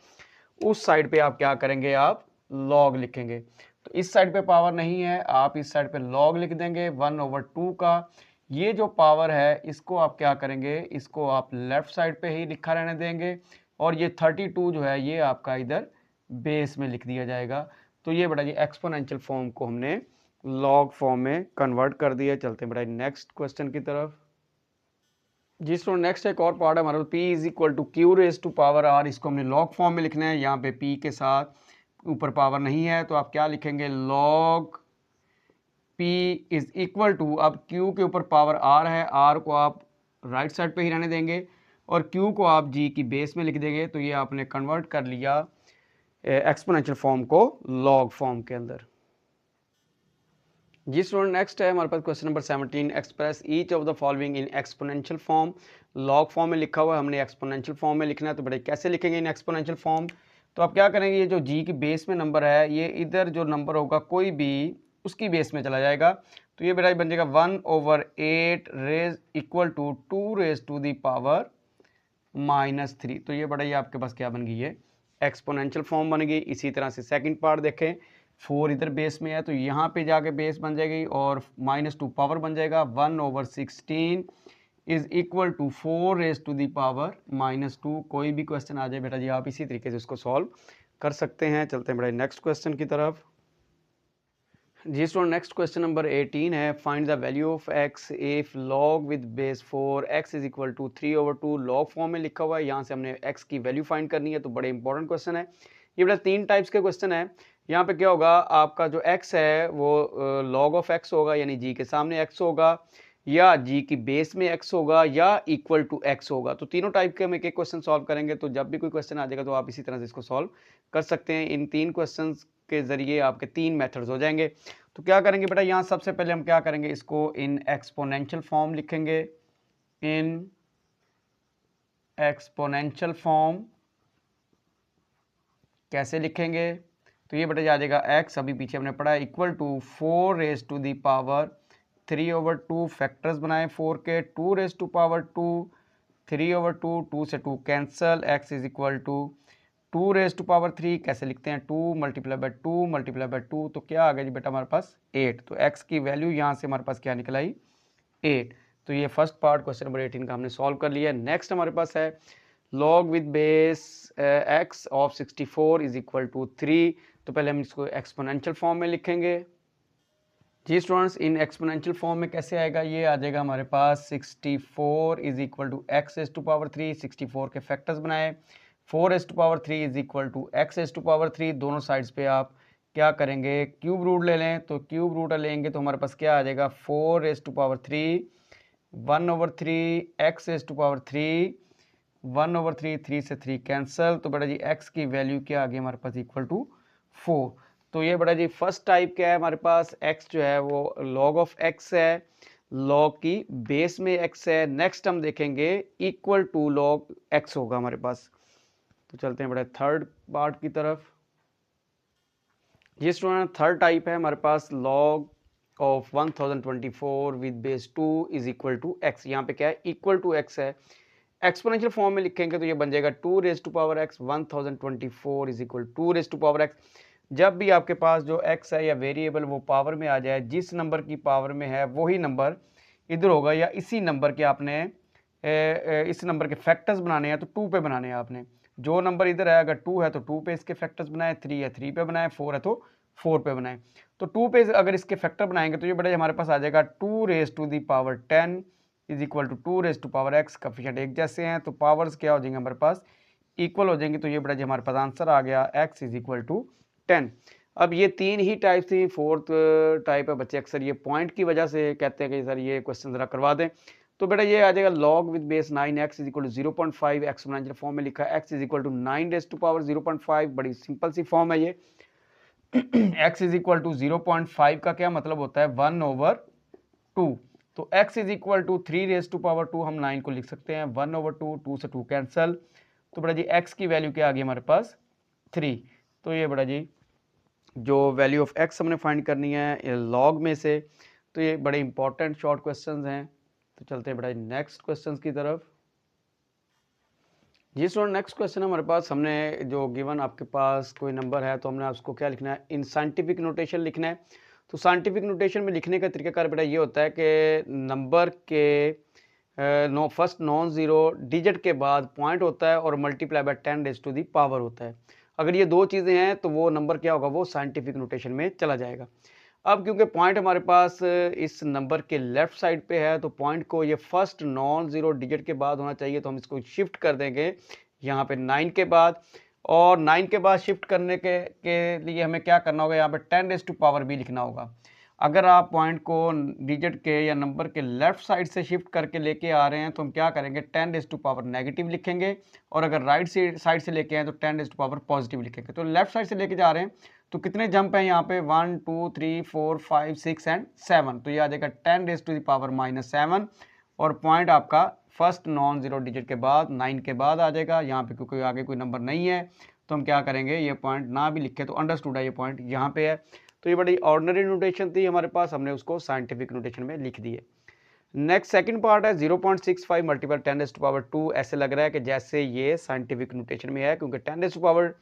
उस साइड पे आप क्या करेंगे, आप लॉग लिखेंगे। तो इस साइड पे पावर नहीं है, आप इस साइड पे लॉग लिख देंगे 1 ओवर 2 का। ये जो पावर है इसको आप क्या करेंगे, इसको आप लेफ्ट साइड पे ही लिखा रहने देंगे और ये 32 जो है ये आपका इधर बेस में लिख दिया जाएगा। तो ये बड़ा जी एक्सपोनेंशियल फॉर्म को हमने लॉग फॉर्म में कन्वर्ट कर दिया। चलते हैं बड़ा नेक्स्ट क्वेश्चन की तरफ। जी स्टूडेंट, नेक्स्ट एक और पार्ट है हमारा, P is equal to Q raise to power R। इसको हमने लॉग फॉर्म में लिखना है। यहाँ पे P के साथ ऊपर पावर नहीं है तो आप क्या लिखेंगे, log P is equal to, अब Q के ऊपर पावर R है, R को आप राइट साइड पे ही रहने देंगे और Q को आप G की बेस में लिख देंगे। तो ये आपने कन्वर्ट कर लिया एक्सपोनेंशियल फॉर्म को लॉग फॉर्म के अंदर। जी स्टूडेंट, नेक्स्ट है हमारे पास question number 17, express each of the following in exponential form. Log form में लिखा हुआ है, हमने एक्सपोनेंशियल फॉर्म में लिखना है। तो बड़े कैसे लिखेंगे इन एक्सपोनेंशियल फॉर्म, तो आप क्या करेंगे, ये जो जी की बेस में नंबर है ये इधर जो नंबर होगा कोई भी उसकी बेस में चला जाएगा। तो ये बेटा बन जाएगा 1 over 8 raise equal to 2 raise to the power -3। तो ये बड़ा ये आपके पास क्या बन गई है, एक्सपोनेंशियल फॉर्म बन गई। इसी तरह से सेकंड पार्ट देखें, 4 इधर बेस में है तो यहाँ पे जाके बेस बन जाएगी और -2 पावर बन जाएगा। 1 over 16 is equal to 4 raise to the power -2। कोई भी क्वेश्चन आ जाए बेटा जी आप इसी तरीके से उसको सॉल्व कर सकते हैं। चलते हैं बेटा नेक्स्ट क्वेश्चन की तरफ। जी स्टूडेंट, नेक्स्ट क्वेश्चन नंबर 18 है, find the value of x if log with base 4 x is equal to 3 over 2। Log form में लिखा हुआ है, यहाँ से हमने x की वैल्यू फाइंड करनी है। तो बड़े इंपॉर्टेंट क्वेश्चन है ये बेटा, 3 टाइप्स के क्वेश्चन है। यहाँ पे क्या होगा, आपका जो x है वो लॉग ऑफ x होगा, यानी g के सामने x होगा, या g की बेस में x होगा, या इक्वल टू x होगा। तो तीनों टाइप के हम एक एक क्वेश्चन सॉल्व करेंगे। तो जब भी कोई क्वेश्चन आ जाएगा तो आप इसी तरह से इसको सॉल्व कर सकते हैं। इन 3 क्वेश्चन के जरिए आपके 3 मेथड्स हो जाएंगे। तो क्या करेंगे बेटा, यहाँ सबसे पहले हम क्या करेंगे, इसको इन एक्सपोनेंशियल फॉर्म लिखेंगे। इन एक्सपोनेंशियल फॉर्म कैसे लिखेंगे, तो ये बेटा आ जाएगा x, अभी पीछे हमने पढ़ा, equal to 4 raise to the power 3/2, factors बनाए 4 के, 2 रेज टू पावर 2, 3/2, 2 से 2 cancel, x is equal to 2 raise to power 3, कैसे लिखते हैं 2 मल्टीप्लाई बाय 2 मल्टीप्लाई बाय 2, तो क्या आ गया जी बेटा हमारे पास 8। तो x की वैल्यू यहाँ से हमारे पास क्या निकल आई 8। तो ये फर्स्ट पार्ट क्वेश्चन नंबर 18 का हमने सॉल्व कर लिया। नेक्स्ट हमारे पास है log with base x of 64 is equal to 3। तो पहले हम इसको एक्सपोनेंशियल फॉर्म में लिखेंगे। जी स्टूडेंट्स, इन एक्सपोनेंशियल फॉर्म में कैसे आएगा, ये आ जाएगा हमारे पास 64 is equal to x as to power 3, 64 के फैक्टर्स बनाए, 4 as to power 3 is equal to x as to power 3, दोनों साइड्स पे आप क्या करेंगे क्यूब रूट ले लें, तो क्यूब रूट लेंगे तो हमारे पास क्या आ जाएगा 4 as to power 3, 1/3 x as to power 3, 1/3, 3 से 3 कैंसल, तो बेटा जी x की वैल्यू क्या आ गई हमारे पास इक्वल टू 4। तो ये बेटा जी फर्स्ट टाइप क्या है हमारे पास, x जो है वो log ऑफ x है, log की बेस में x है। नेक्स्ट हम देखेंगे इक्वल टू log x होगा हमारे पास। तो चलते हैं बेटा थर्ड पार्ट की तरफ। ये स्टूडेंट थर्ड टाइप है हमारे पास log of 1024 with base 2 is equal to x। यहाँ पे क्या है इक्वल टू x है, एक्सपोनेंशियल फॉर्म में लिखेंगे तो ये बन जाएगा 2 raise to power x, 1024 is equal 2 raise to power x। जब भी आपके पास जो x है या वेरिएबल वो पावर में आ जाए, जिस नंबर की पावर में है वही नंबर इधर होगा, या इसी नंबर के आपने इस नंबर के फैक्टर्स बनाने हैं तो 2 पे बनाने हैं आपने। जो नंबर इधर है अगर 2 है तो 2 पे इसके फैक्टर्स बनाए, 3 है 3 पे बनाए, 4 है तो 4 पे बनाए। तो 2 पे अगर इसके फैक्टर बनाएंगे तो ये बड़ा हमारे पास आ जाएगा 2 raise to the power 10 is equal to 2 raise to power x. Coefficient एक जैसे हैं तो पावर्स क्या हो जाएंगे हमारे पास इक्वल हो जाएंगे। तो ये बड़ा जी हमारे पास आंसर आ गया x इज इक्वल टू 10। अब ये तीन ही टाइप थी, फोर्थ टाइप है बच्चे अक्सर ये पॉइंट की वजह से कहते हैं कि सर ये क्वेश्चन जरा करवा दें। तो बेटा ये आ जाएगा log with base 9 x is equal to 0.5, exponential form में लिखा है x is equal to 9 raise to power 0.5, बड़ी सिंपल सी फॉर्म है ये। x इज इक्वल टू 0.5 का क्या मतलब होता है 1/2। तो x is equal to 3 raise to power 2, हम 9 को लिख सकते हैं 1/2, 2 से 2 कैंसल। तो बड़ा जी x की वैल्यू क्या आ गई हमारे पास 3। तो ये बड़ा जी जो वैल्यू ऑफ x हमने फाइंड करनी है log में से, तो ये बड़े इंपॉर्टेंट शॉर्ट क्वेश्चंस हैं। तो चलते हैं बड़ा नेक्स्ट क्वेश्चंस की तरफ। जी स्टूडेंट नेक्स्ट क्वेश्चन हमारे पास, हमने जो गिवन आपके पास कोई नंबर है तो हमने उसको क्या लिखना है इन साइंटिफिक नोटेशन लिखना है। तो साइंटिफिक नोटेशन में लिखने का तरीकाकार बेटा ये होता है कि नंबर के फर्स्ट नॉन ज़ीरो डिजिट के बाद पॉइंट होता है और multiply by 10 raise to the power होता है। अगर ये दो चीज़ें हैं तो वो नंबर क्या होगा वो साइंटिफिक नोटेशन में चला जाएगा। अब क्योंकि पॉइंट हमारे पास इस नंबर के लेफ्ट साइड पे है तो पॉइंट को ये फर्स्ट नॉन ज़ीरो डिजिट के बाद होना चाहिए, तो हम इसको शिफ्ट कर देंगे यहाँ पे 9 के बाद, और 9 के बाद शिफ्ट करने के लिए हमें क्या करना होगा यहाँ पे 10 रेज टू पावर भी लिखना होगा। अगर आप पॉइंट को डिजिट के या नंबर के लेफ्ट साइड से शिफ्ट करके लेके आ रहे हैं तो हम क्या करेंगे 10 रेज टू पावर नेगेटिव लिखेंगे, और अगर राइट साइड से लेके आए तो 10 रेज टू पावर पॉजिटिव लिखेंगे। तो लेफ्ट साइड से लेके जा रहे हैं तो कितने जंप हैं यहाँ पे 1 2 3 4 5 6 एंड 7, तो ये आ जाएगा 10 रेज टू दी पावर -7, और पॉइंट आपका फर्स्ट नॉन जीरो डिजिट के बाद 9 के बाद आ जाएगा। यहाँ पे क्योंकि आगे कोई नंबर नहीं है तो हम क्या करेंगे ये पॉइंट ना भी लिखे तो अंडरस्टूड है ये पॉइंट यहाँ पे है। तो ये बड़ी ऑर्डिनरी नोटेशन थी हमारे पास, हमने उसको साइंटिफिक नोटेशन में लिख दी है। नेक्स्ट सेकंड पार्ट है 0.65 मल्टीपल 10 रेज टू पावर 2। ऐसे लग रहा है कि जैसे ये साइंटिफिक नोटेशन में है क्योंकि 10 रेज टू पावर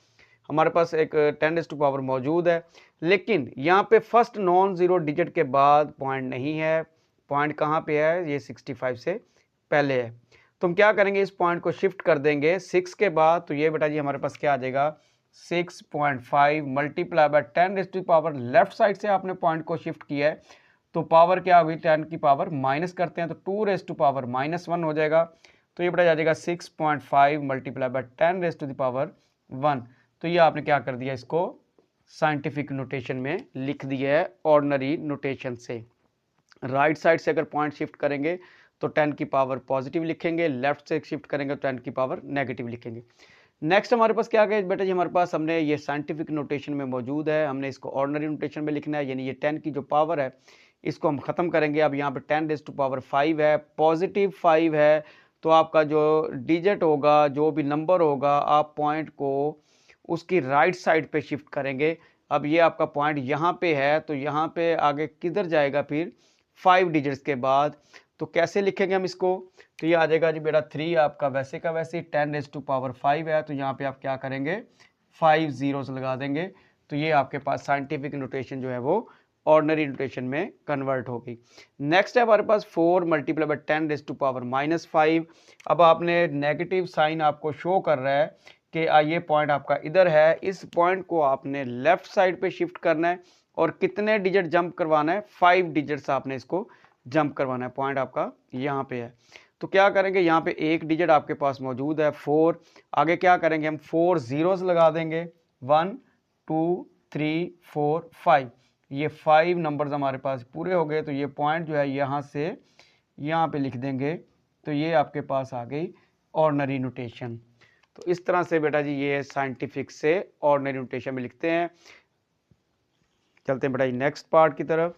हमारे पास एक 10 रेज टू पावर मौजूद है, लेकिन यहाँ पे फर्स्ट नॉन जीरो डिजिट के बाद पॉइंट नहीं है। पॉइंट कहाँ पे है ये 65 से पहले है। तो हम क्या करेंगे इस पॉइंट को शिफ्ट कर देंगे 6 के बाद, तो ये बेटा जी हमारे पास क्या आ जाएगा 6.5 multiply by 10 raise to power, left side से आपने पॉइंट को शिफ्ट किया है तो पावर क्या हुई 10 की पावर माइनस करते हैं तो 2 रेज टू पावर -1 हो जाएगा। तो ये बेटा आ जाएगा 6.5 multiply by 10 raise to power 1। तो ये आपने क्या कर दिया इसको साइंटिफिक नोटेशन में लिख दिया है ऑर्डिनरी नोटेशन से। राइट साइड से अगर पॉइंट शिफ्ट करेंगे तो 10 की पावर पॉजिटिव लिखेंगे, लेफ्ट से शिफ्ट करेंगे तो 10 की पावर नेगेटिव लिखेंगे। नेक्स्ट हमारे पास क्या आ गया बेटा जी हमारे पास हमने ये साइंटिफिक नोटेशन में मौजूद है, हमने इसको ऑर्डिनरी नोटेशन में लिखना है, यानी ये 10 की जो पावर है इसको हम ख़त्म करेंगे। अब यहाँ पे 10 रेज टू पावर 5 है, पॉजिटिव 5 है, तो आपका जो डिजिट होगा जो भी नंबर होगा आप पॉइंट को उसकी राइट साइड पे शिफ्ट करेंगे। अब ये आपका पॉइंट यहाँ पे है, तो यहाँ पे आगे किधर जाएगा फिर 5 डिजिट्स के बाद। तो कैसे लिखेंगे हम इसको, तो ये आ जाएगा जी बेटा 3 आपका वैसे का वैसे 10⁵ है, तो यहाँ पे आप क्या करेंगे 5 zeros लगा देंगे। तो ये आपके पास साइंटिफिक नोटेशन जो है वो ऑर्डिनरी नोटेशन में कन्वर्ट होगी। नेक्स्ट है हमारे पास 4 मल्टीप्लाई बाय 10⁻⁻5। अब आपने नेगेटिव साइन आपको शो कर रहा है कि ये पॉइंट आपका इधर है, इस पॉइंट को आपने लेफ्ट साइड पे शिफ्ट करना है और कितने डिजिट जंप करवाना है 5 डिजिट्स आपने इसको जंप करवाना है। पॉइंट आपका यहाँ पे है, तो क्या करेंगे यहाँ पे एक डिजिट आपके पास मौजूद है 4, आगे क्या करेंगे हम 4 zeros लगा देंगे 1 2 3 4 5, ये 5 नंबर्स हमारे पास पूरे हो गए। तो ये पॉइंट जो है यहाँ से यहाँ पे लिख देंगे, तो ये आपके पास आ गई ऑर्डिनरी नोटेशन। तो इस तरह से बेटा जी ये साइंटिफिक से ऑर्डिनरी नोटेशन में लिखते हैं। चलते हैं बेटा जी नेक्स्ट पार्ट की तरफ।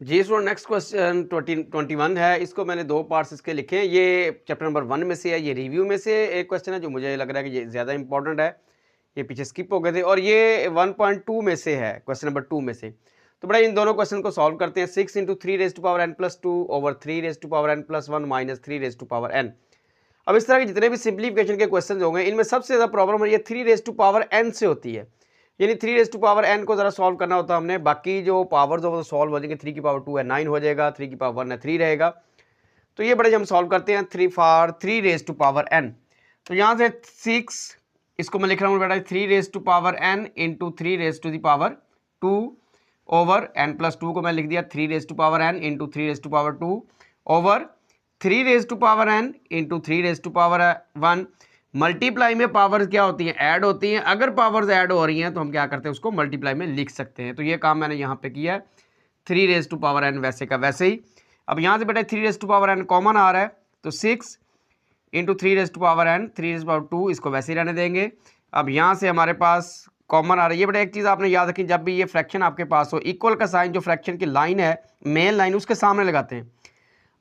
जी स्टूडेंट नेक्स्ट क्वेश्चन 21 है, इसको मैंने 2 पार्ट्स इसके लिखे हैं। ये चैप्टर नंबर 1 में से है, ये रिव्यू में से एक क्वेश्चन है जो मुझे लग रहा है कि ये ज़्यादा इंपॉर्टेंट है, ये पीछे स्किप हो गए थे, और ये 1.2 में से है, क्वेश्चन नंबर 2 में से। तो बड़ा इन दोनों क्वेश्चन को सॉल्व करते हैं। 6 × 3⁻n+2 over 3⁻n+1 minus 3⁻n। अब इस तरह के जितने भी सिंप्लीफिकेशन के क्वेश्चन होंगे इनमें सबसे ज़्यादा प्रॉब्लम है ये 3⁻n से होती है, यानी 3⁻n को ज़रा सॉल्व करना होता है हमने। बाकी जो पावर्स हो वो सॉल्व हो जाएंगे, 3 की पावर 2 है 9 हो जाएगा, 3 की पावर 1 है 3 रहेगा। तो ये बड़े हम सॉल्व करते हैं 3⁻n। तो यहाँ से 6 इसको मैं लिख रहा हूँ बेटा 3⁻n इंटू 3⁻2 ओवर n+2 को मैं लिख दिया 3⁻n into 3⁻2 over 3⁻n into 3⁻1। Multiply में पावर्स क्या होती हैं, ऐड होती हैं। अगर पावर्स ऐड हो रही हैं तो हम क्या करते हैं उसको मल्टीप्लाई में लिख सकते हैं। तो ये काम मैंने यहाँ पे किया है 3⁻n वैसे का वैसे ही। अब यहाँ से बेटा 3⁻n कॉमन आ रहा है, तो 6 इंटू 3⁻n 3⁻2 इसको वैसे ही रहने देंगे। अब यहाँ से हमारे पास कॉमन आ रही है। बेटा एक चीज़ आपने याद रखी, जब भी ये फ्रैक्शन आपके पास हो, इक्वल का साइन जो फ्रैक्शन की लाइन है मेन लाइन उसके सामने लगाते हैं।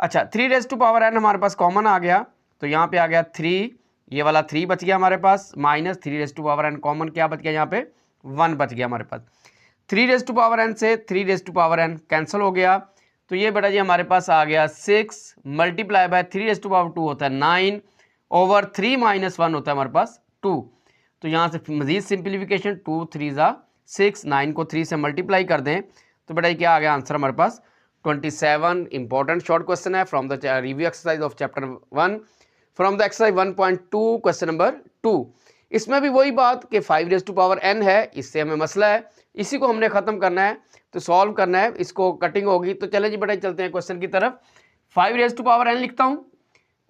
अच्छा 3⁻n हमारे पास कॉमन आ गया, तो यहाँ पे आ गया 3, ये वाला 3 बच गया हमारे पास, माइनस 3⁻n कॉमन क्या बच गया यहाँ पे 1 बच गया हमारे पास। 3⁻n से 3⁻n कैंसिल हो गया, तो ये बेटा जी हमारे पास आ गया 6 मल्टीप्लाई बाय 3⁻2 होता है 9 ओवर 3 - 1 होता है हमारे पास 2। तो यहाँ से मजीद सिंप्लीफिकेशन 2 3 6, 9 को 3 से मल्टीप्लाई कर दें तो बेटा ये क्या आ गया आंसर हमारे पास 27। इंपॉर्टेंट शॉर्ट क्वेश्चन है from the review exercise of chapter 1 from the exercise 1.2 question number 2। इसमें भी वही बात कि 5⁻n है, इससे हमें मसला है, इसी को हमने ख़त्म करना है, तो सॉल्व करना है, इसको कटिंग होगी। तो चले जी बेटा चलते हैं क्वेश्चन की तरफ। 5⁻n लिखता हूँ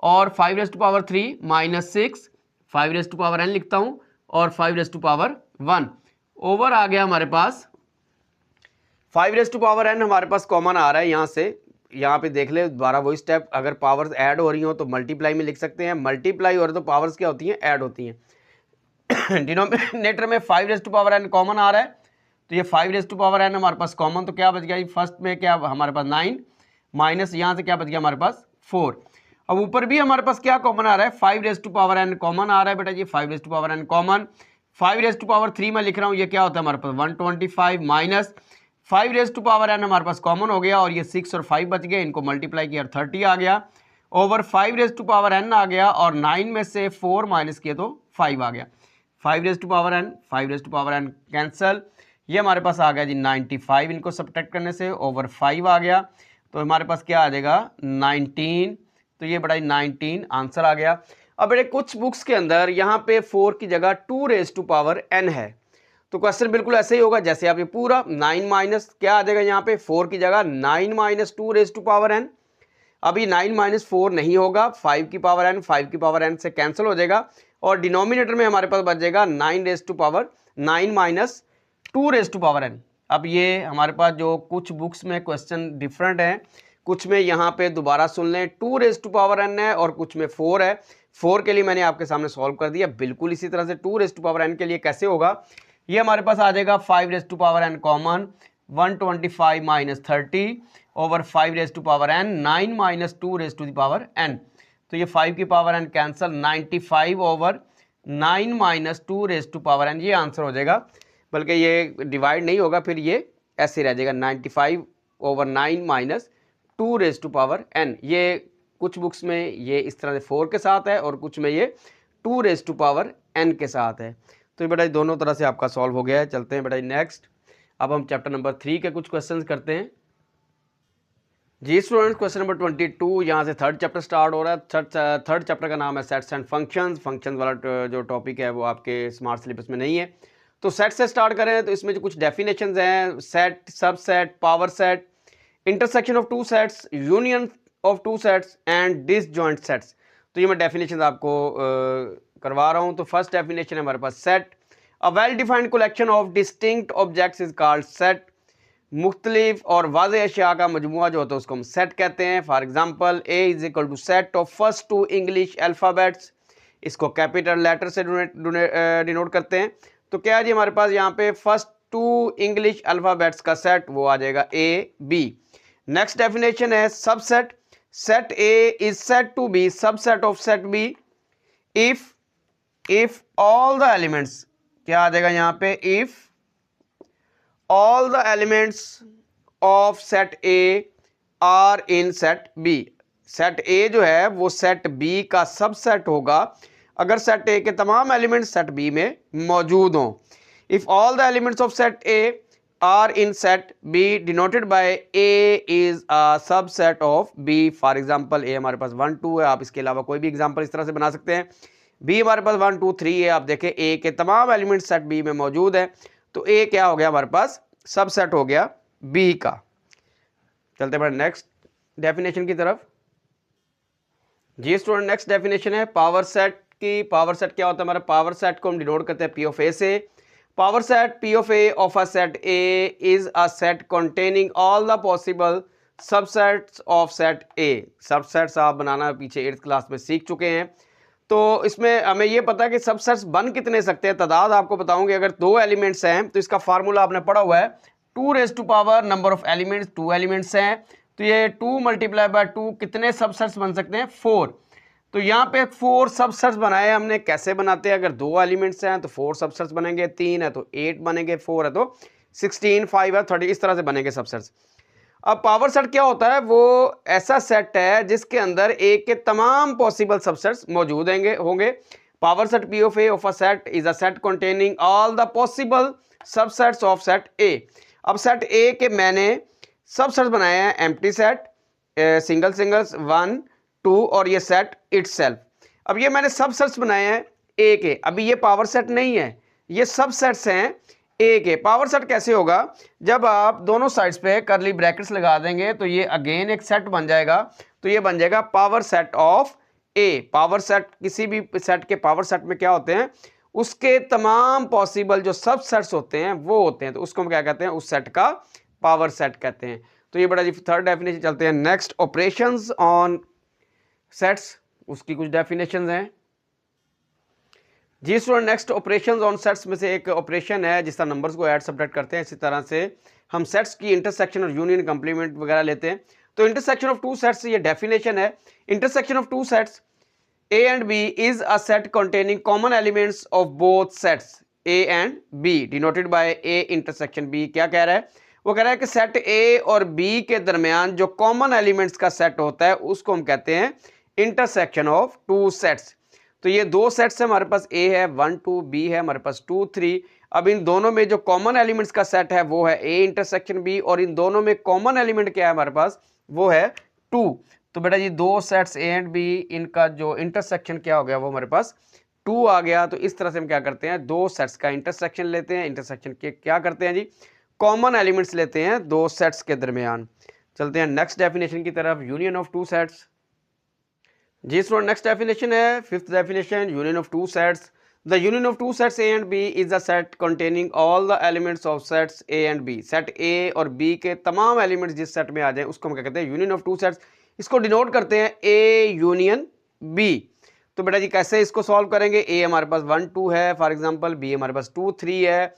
और 5⁻3 माइनस 6, 5⁻n लिखता हूँ और 5⁻1 ओवर आ गया हमारे पास 5⁻n हमारे पास कॉमन आ रहा है यहाँ से। यहाँ पे देख ले दोबारा वही स्टेप, अगर पावर्स ऐड हो रही हो तो मल्टीप्लाई में लिख सकते हैं, मल्टीप्लाई हो रहा है तो पावर्स क्या होती हैं ऐड होती हैं। डिनोमिनेटर में 5⁻n कॉमन आ रहा है, तो ये 5⁻n हमारे पास कॉमन, तो क्या बच गया फर्स्ट में क्या हमारे पास 9 माइनस यहाँ से क्या बच गया हमारे पास 4। अब ऊपर भी हमारे पास क्या कॉमन आ रहा है 5⁻n कॉमन आ रहा है बेटा जी 5⁻n कॉमन। 5⁻3 में लिख रहा हूँ, ये क्या होता है हमारे पास 125 माइनस 5⁻n हमारे पास कॉमन हो गया और ये 6 और 5 बच गए, इनको मल्टीप्लाई किया 30 आ गया ओवर 5⁻n आ गया और 9 में से 4 माइनस किया तो 5 आ गया। 5⁻n कैंसल, ये हमारे पास आ गया जी 95, इनको सब्ट्रैक्ट करने से ओवर 5 आ गया, तो हमारे पास क्या आ जाएगा 19। तो ये बड़ा 19 आंसर आ गया। अब बेटे कुछ बुक्स के अंदर यहाँ पे 4 की जगह 2⁻n है, तो क्वेश्चन बिल्कुल ऐसे ही होगा जैसे आप ये पूरा 9 माइनस क्या आ जाएगा यहाँ पे 4 की जगह 9 माइनस 2⁻n। अभी 9 माइनस 4 नहीं होगा, 5 की पावर n से कैंसिल हो जाएगा और डिनोमिनेटर में हमारे पास बच जाएगा 9 माइनस 2⁻n। अब ये हमारे पास जो कुछ बुक्स में क्वेश्चन डिफरेंट हैं, कुछ में यहाँ पे दोबारा सुन लें 2⁻n है और कुछ में 4 है। 4 के लिए मैंने आपके सामने सॉल्व कर दिया, बिल्कुल इसी तरह से 2⁻n के लिए कैसे होगा, ये हमारे पास आ जाएगा 5⁻n common 125 minus 30 over 5⁻n 9 minus 2⁻n। तो ये 5 की power n cancel 95 over 9 minus 2⁻n, ये आंसर हो जाएगा बल्कि ये डिवाइड नहीं होगा, फिर ये ऐसे रह जाएगा 95/9 माइनस 2⁻n। ये कुछ बुक्स में ये इस तरह से 4 के साथ है और कुछ में ये 2⁻n के साथ है। तो बेटा दोनों तरह से आपका सॉल्व हो गया है। चलते हैं बेटा नेक्स्ट। अब हम चैप्टर नंबर 3 के कुछ क्वेश्चन करते हैं जी स्टूडेंट्स। क्वेश्चन नंबर 22, यहाँ से थर्ड चैप्टर स्टार्ट हो रहा है। थर्ड चैप्टर का नाम है सेट्स एंड फंक्शंस। फंक्शंस वाला जो टॉपिक है वो आपके स्मार्ट सिलेबस में नहीं है, तो सेट से स्टार्ट करें। तो इसमें जो कुछ डेफिनेशंस हैं, set, subset, power set, intersection of two sets, union of two sets and disjoint sets. तो ये मैं डेफिनेशन आपको करवा रहा हूँ। तो फर्स्ट डेफिनेशन है हमारे पास set, a well defined collection of distinct objects is called set. मुख्तलिफ और वाज़ेह अशिया का मजमुआ जो होता है उसको हम सेट कहते हैं। For example A is equal to set of first 2 English alphabets. इसको कैपिटल लेटर से डिनोट करते हैं। तो क्या है जी हमारे पास यहाँ पे फर्स्ट 2 इंग्लिश अल्फ़ाबेट्स का सेट वो आ जाएगा ए बी। नेक्स्ट डेफिनेशन है subset, set A is set to B subset of set B if all the elements, क्या आ जाएगा यहाँ पे, if all the elements of set A are in set B। Set A जो है वो set B का सबसेट होगा अगर सेट A के तमाम एलिमेंट्स सेट B में मौजूद हों। If all the elements of set A are in set B denoted by A is a subset of B। For example A हमारे पास 1 2 है, आप इसके अलावा कोई भी एग्जाम्पल इस तरह से बना सकते हैं। B हमारे पास 1 2 3 है, आप देखें A के तमाम एलिमेंट्स सेट B में मौजूद है, तो ए क्या हो गया हमारे पास, सबसेट हो गया बी का। चलते हैं नेक्स्ट डेफिनेशन की तरफ जी स्टूडेंट। नेक्स्ट डेफिनेशन है पावर सेट की। पावर सेट क्या होता है हमारा, पावर सेट को हम डिनोट करते हैं पी ऑफ ए से। Power set P of A of a set A is a set containing all the possible subsets of set A. Subsets आप बनाना पीछे 8th क्लास में सीख चुके हैं। तो इसमें हमें ये पता है कि सबसेट्स बन कितने सकते हैं, तादाद आपको बताऊंगे। अगर 2 एलिमेंट्स हैं तो इसका फार्मूला आपने पढ़ा हुआ है 2⁻, नंबर ऑफ एलिमेंट्स 2 एलिमेंट्स हैं, तो ये 2 × 2 कितने सबसेट्स बन सकते हैं, 4। तो यहाँ पे 4 सबसेट्स बनाए हमने। कैसे बनाते हैं, अगर 2 एलिमेंट्स हैं तो 4 सबसेट्स बनेंगे, 3 है तो 8 बनेंगे, 4 है तो 16, 5 है 30, इस तरह से बनेंगे सबसेट्स। अब पावर सेट क्या होता है, वो ऐसा सेट है जिसके अंदर ए के तमाम पॉसिबल सबसेट्स मौजूद होंगे। Power set P of A of a set is a set containing all the possible subsets of set ए। अब सेट ए के मैंने सबसेट्स बनाए हैं, एम्प्टी सेट, सिंगल्स 1 2 और ये सेट इटसेल्फ। अब ये मैंने सबसेट्स बनाए हैं ए के, अभी ये पावर सेट नहीं है, ये सबसेट्स हैं ए के। पावर सेट कैसे होगा, जब आप दोनों साइड्स पे करली ब्रैकेट्स लगा देंगे तो ये अगेन एक सेट बन जाएगा, तो ये बन जाएगा power set of A. Power set, किसी भी सेट के पावर सेट में क्या होते हैं, उसके तमाम पॉसिबल जो सब सेट्स होते हैं वो होते हैं, तो उसको हम क्या कहते हैं, उस सेट का पावर सेट कहते हैं। तो ये बड़ा जी थर्ड डेफिनेशन। चलते हैं नेक्स्ट, ऑपरेशंस ऑन सेट्स, उसकी कुछ डेफिनेशंस हैं जी student. Next operations on sets में से एक ऑपरेशन है जिस तरह नंबर्स को ऐड सब्ट्रैक्ट करते हैं, इसी तरह से हम सेट्स की इंटरसेक्शन और यूनियन कंप्लीमेंट वगैरह लेते हैं। तो इंटरसेक्शन ऑफ टू सेट्स, ये डेफिनेशन है, intersection of two sets A and B is a set containing common elements of both sets A and B denoted by A intersection B। क्या कह रहा है, वो कह रहा है कि सेट A और B के दरमियान जो कॉमन एलिमेंट्स का सेट होता है उसको हम कहते हैं इंटरसेक्शन ऑफ टू सेट्स। तो ये 2 सेट्स है हमारे पास, A है 1 2, B है हमारे पास 2 3। अब इन दोनों में जो कॉमन एलिमेंट्स का सेट है वो है A इंटरसेक्शन B, और इन दोनों में कॉमन एलिमेंट क्या है हमारे पास, वो है 2। तो बेटा जी 2 सेट्स A एंड B, इनका जो इंटरसेक्शन क्या हो गया, वो हमारे पास 2 आ गया। तो इस तरह से हम क्या करते हैं, 2 सेट्स का इंटरसेक्शन लेते हैं। इंटरसेक्शन के क्या करते हैं जी, कॉमन एलिमेंट्स लेते हैं 2 सेट्स के दरमियान। चलते हैं नेक्स्ट डेफिनेशन की तरफ, यूनियन ऑफ टू सेट्स जी स्टूडेंट। नेक्स्ट डेफिनेशन है 5th definition, union of two sets. The union of two sets A and B is a set containing all the elements of sets A and B। Set A और B के तमाम elements जिस set में आ जाए उसको हम क्या कहते हैं, यूनियन ऑफ टू सेट्स। इसको डिनोट करते हैं A यूनियन B। तो बेटा जी कैसे इसको सॉल्व करेंगे, A हमारे पास 1 2 है फॉर एग्जांपल, B हमारे पास 2 3 है।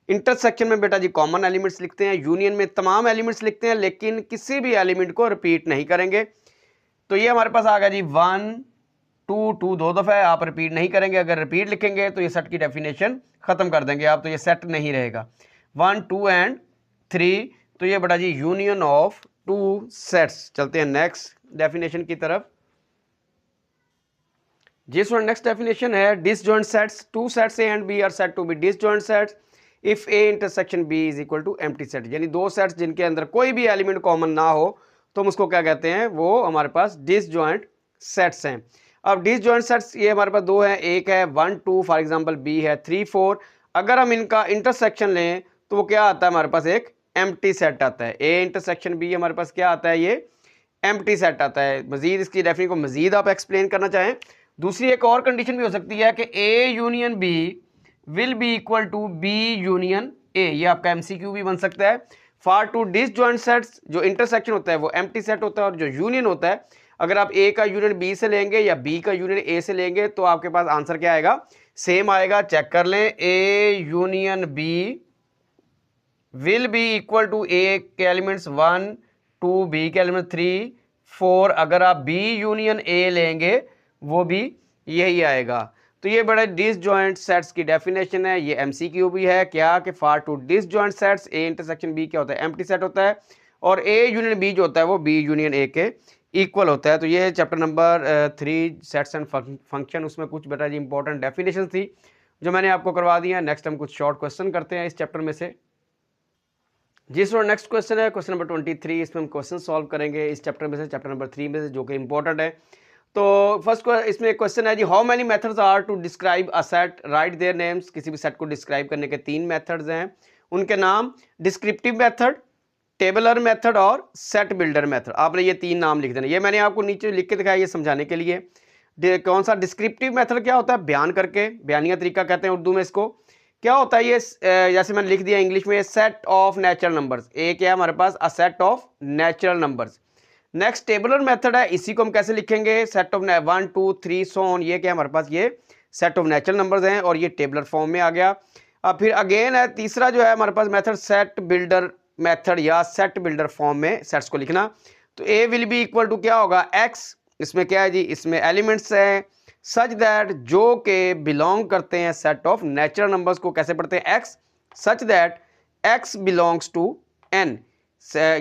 इंटरसेक्शन में बेटा जी कॉमन एलिमेंट्स लिखते हैं, यूनियन में तमाम एलिमेंट्स लिखते हैं, लेकिन किसी भी एलिमेंट को रिपीट नहीं करेंगे। तो ये हमारे पास आ गया जी 1 2 2 दो दफ़ा है, आप रिपीट नहीं करेंगे। अगर रिपीट लिखेंगे तो ये सेट की डेफिनेशन ख़त्म कर देंगे आप, तो ये सेट नहीं रहेगा। 1 2 एंड 3, तो ये बड़ा जी यूनियन ऑफ 2 सेट्स। चलते हैं नेक्स्ट डेफिनेशन की तरफ। जिस नेक्स्ट डेफिनेशन है disjoint sets, 2 sets A and B are said to be disjoint sets if A intersection B is equal to empty set. यानी 2 सेट्स जिनके अंदर कोई भी एलिमेंट कॉमन ना हो तो हम उसको क्या कहते हैं, वो हमारे पास डिसजॉइंट सेट्स हैं। अब डिसजॉइंट सेट्स ये हमारे पास 2 हैं, एक है 1 2 फॉर एग्जांपल, बी है 3 4। अगर हम इनका इंटरसेक्शन लें तो वो क्या आता है हमारे पास, एक एम्प्टी सेट आता है। ए इंटरसेक्शन बी हमारे पास क्या आता है, ये एम्प्टी सेट आता है। मजीद इसकी डेफिनेशन को मजीद आप एक्सप्लेन करना चाहें, दूसरी एक और कंडीशन भी हो सकती है कि A union B will be equal to B union A, ये आपका एमसीक्यू भी बन सकता है। फॉर टू डिसजॉइंट सेट्स, जो इंटरसेक्शन होता है वो एम्प्टी सेट होता है, और जो यूनियन होता है, अगर आप ए का यूनियन बी से लेंगे या बी का यूनियन ए से लेंगे तो आपके पास आंसर क्या आएगा, सेम आएगा। चेक कर लें, A union B will be equal to A के एलिमेंट्स 1 2, बी के एलिमेंट 3 4। अगर आप बी यूनियन ए लेंगे वो भी यही आएगा। तो ये बड़ा डिसजॉइंट सेट्स की डेफिनेशन है। ये एमसीक्यू भी है क्या कि for two disjoint sets A intersection B क्या होता है, एम्प्टी सेट होता है, और ए यूनियन बी जो होता है वो बी यूनियन ए के इक्वल होता है। तो ये chapter number 3 sets and function, उसमें कुछ बेटा जी इंपॉर्टेंट डेफिनेशन थी जो मैंने आपको करवा दी है। नेक्स्ट हम कुछ शॉर्ट क्वेश्चन करते हैं इस चैप्टर में से। जिस नेक्स्ट क्वेश्चन है क्वेश्चन नंबर 23, इसमें हम क्वेश्चन सॉल्व करेंगे इस चैप्टर में से, चैप्टर नंबर 3 में से, जो कि इंपॉर्टेंट है। तो फर्स्ट इसमें एक क्वेश्चन है जी, how many methods are to describe a set, write their names. किसी भी सेट को डिस्क्राइब करने के 3 मेथड्स हैं, उनके नाम डिस्क्रिप्टिव मेथड, टेबलर मेथड और सेट बिल्डर मेथड। आपने ये 3 नाम लिख देना। ये मैंने आपको नीचे लिख के दिखाया ये समझाने के लिए। कौन सा डिस्क्रिप्टिव मेथड क्या होता है, बयान करके, बयानिया तरीका कहते हैं उर्दू में इसको। क्या होता है ये, जैसे मैंने लिख दिया इंग्लिश में, सेट ऑफ नेचुरल नंबर्स। एक क्या है हमारे पास, a set of natural numbers. Next tabular method है, इसी को हम कैसे लिखेंगे, सेट ऑफ 1 2 3 सो ऑन। ये क्या है हमारे पास, ये सेट ऑफ नेचुरल नंबर्स हैं और ये टेबलर फॉर्म में आ गया। अब फिर अगेन है तीसरा जो है हमारे पास मेथड, सेट बिल्डर मेथड या सेट बिल्डर फॉर्म में सेट्स को लिखना। तो ए विल बी इक्वल टू क्या होगा, एक्स। इसमें क्या है जी, इसमें एलिमेंट्स हैं सच दैट, जो के बिलोंग करते हैं सेट ऑफ नेचुरल नंबर्स को कैसे पढ़ते हैं, x such that x belongs to N.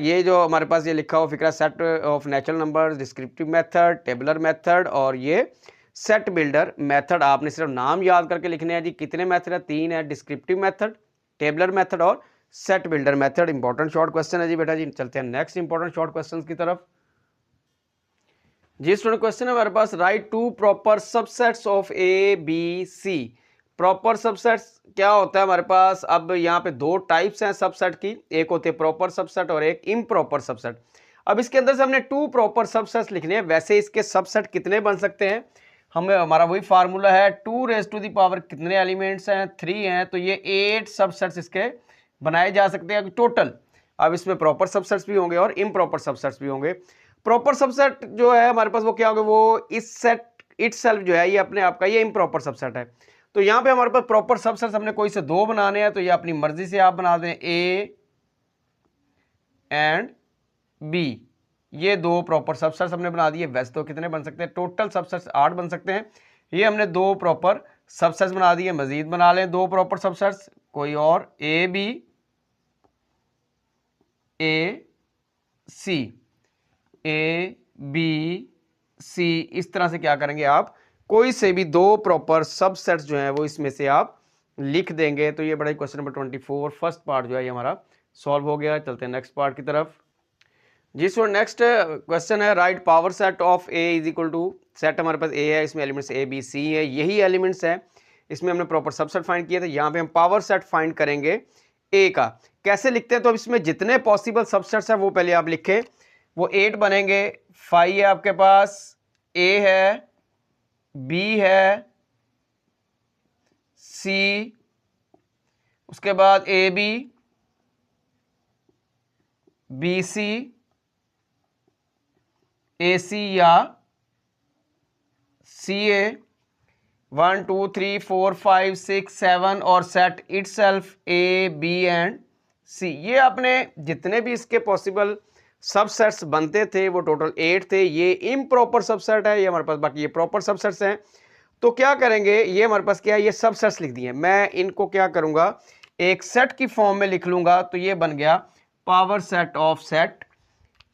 ये जो हमारे पास ये लिखा हुआ फिक्रा, set of natural numbers, descriptive method, tabular method और ये सेट बिल्डर मेथड। आपने सिर्फ नाम याद करके लिखने हैं जी। कितने मेथड है, 3 है, डिस्क्रिप्टिव मेथड, टेबलर मेथड और set builder method. Important short question है जी बेटा जी। चलते हैं नेक्स्ट इंपॉर्टेंट शॉर्ट क्वेश्चन की तरफ। जी स्टूडेंट, क्वेश्चन है हमारे पास, write 2 proper subsets of A B C. Proper subsets क्या होता है हमारे पास, अब यहाँ पे 2 टाइप्स हैं सबसेट की, एक होते हैं प्रॉपर सबसेट और एक इम्प्रॉपर सबसेट। अब इसके अंदर से हमने 2 प्रॉपर सबसेट्स लिखने हैं। वैसे इसके सबसेट कितने बन सकते हैं, हमें हमारा वही फार्मूला है, 2 रेज़ टू द पावर कितने एलिमेंट्स हैं, 3 हैं, तो ये 8 सबसेट्स इसके बनाए जा सकते हैं टोटल। अब इसमें प्रॉपर सबसेट्स भी होंगे और इम्प्रॉपर सबसेट्स भी होंगे। प्रॉपर सबसेट जो है हमारे पास वो क्या होगा, वो इस सेट इटसेल्फ जो है ये अपने आप का ये इम्प्रॉपर सबसेट है। तो यहाँ पे हमारे पास प्रॉपर सबसेट्स हमने कोई से 2 बनाने हैं, तो ये अपनी मर्जी से आप बना दें, ए एंड बी, ये 2 प्रॉपर सबसेट्स हमने बना दिए। वैसे तो कितने बन सकते हैं, टोटल सबसेट्स 8 बन सकते हैं। ये हमने 2 प्रॉपर सबसेट्स बना दिए, मजीद बना लें 2 प्रॉपर सबसेट्स कोई और, A B A C, A B सी, इस तरह से क्या करेंगे आप, कोई से भी 2 प्रॉपर सबसेट्स जो हैं वो इसमें से आप लिख देंगे। तो ये बड़ा क्वेश्चन नंबर 24 फर्स्ट पार्ट जो है ये हमारा सॉल्व हो गया। चलते हैं नेक्स्ट पार्ट की तरफ। जी सो नेक्स्ट क्वेश्चन है, right power set of A is equal to, set हमारे पास ए है, इसमें एलिमेंट्स ए बी सी है, यही एलिमेंट्स है, इसमें हमने प्रॉपर सबसेट फाइंड किया था। यहाँ पे हम पावर सेट फाइंड करेंगे ए का। कैसे लिखते हैं, तो अब इसमें जितने पॉसिबल सबसेट्स हैं वो पहले आप लिखें। वो 8 बनेंगे, 5 है आपके पास, ए है, बी है, सी, उसके बाद ए बी, बी सी, ए सी या सी ए, 1 2 3 4 5 6 7 और set itself A B and C. ये आपने जितने भी इसके पॉसिबल सबसेट्स बनते थे वो टोटल 8 थे। ये इम्प्रॉपर सबसेट है, ये हमारे पास, बाकी ये प्रॉपर सबसेट्स हैं। तो क्या करेंगे, ये हमारे पास क्या है, ये सबसेट्स लिख दिए। मैं इनको क्या करूंगा, एक सेट की फॉर्म में लिख लूंगा। तो ये बन गया पावर सेट ऑफ सेट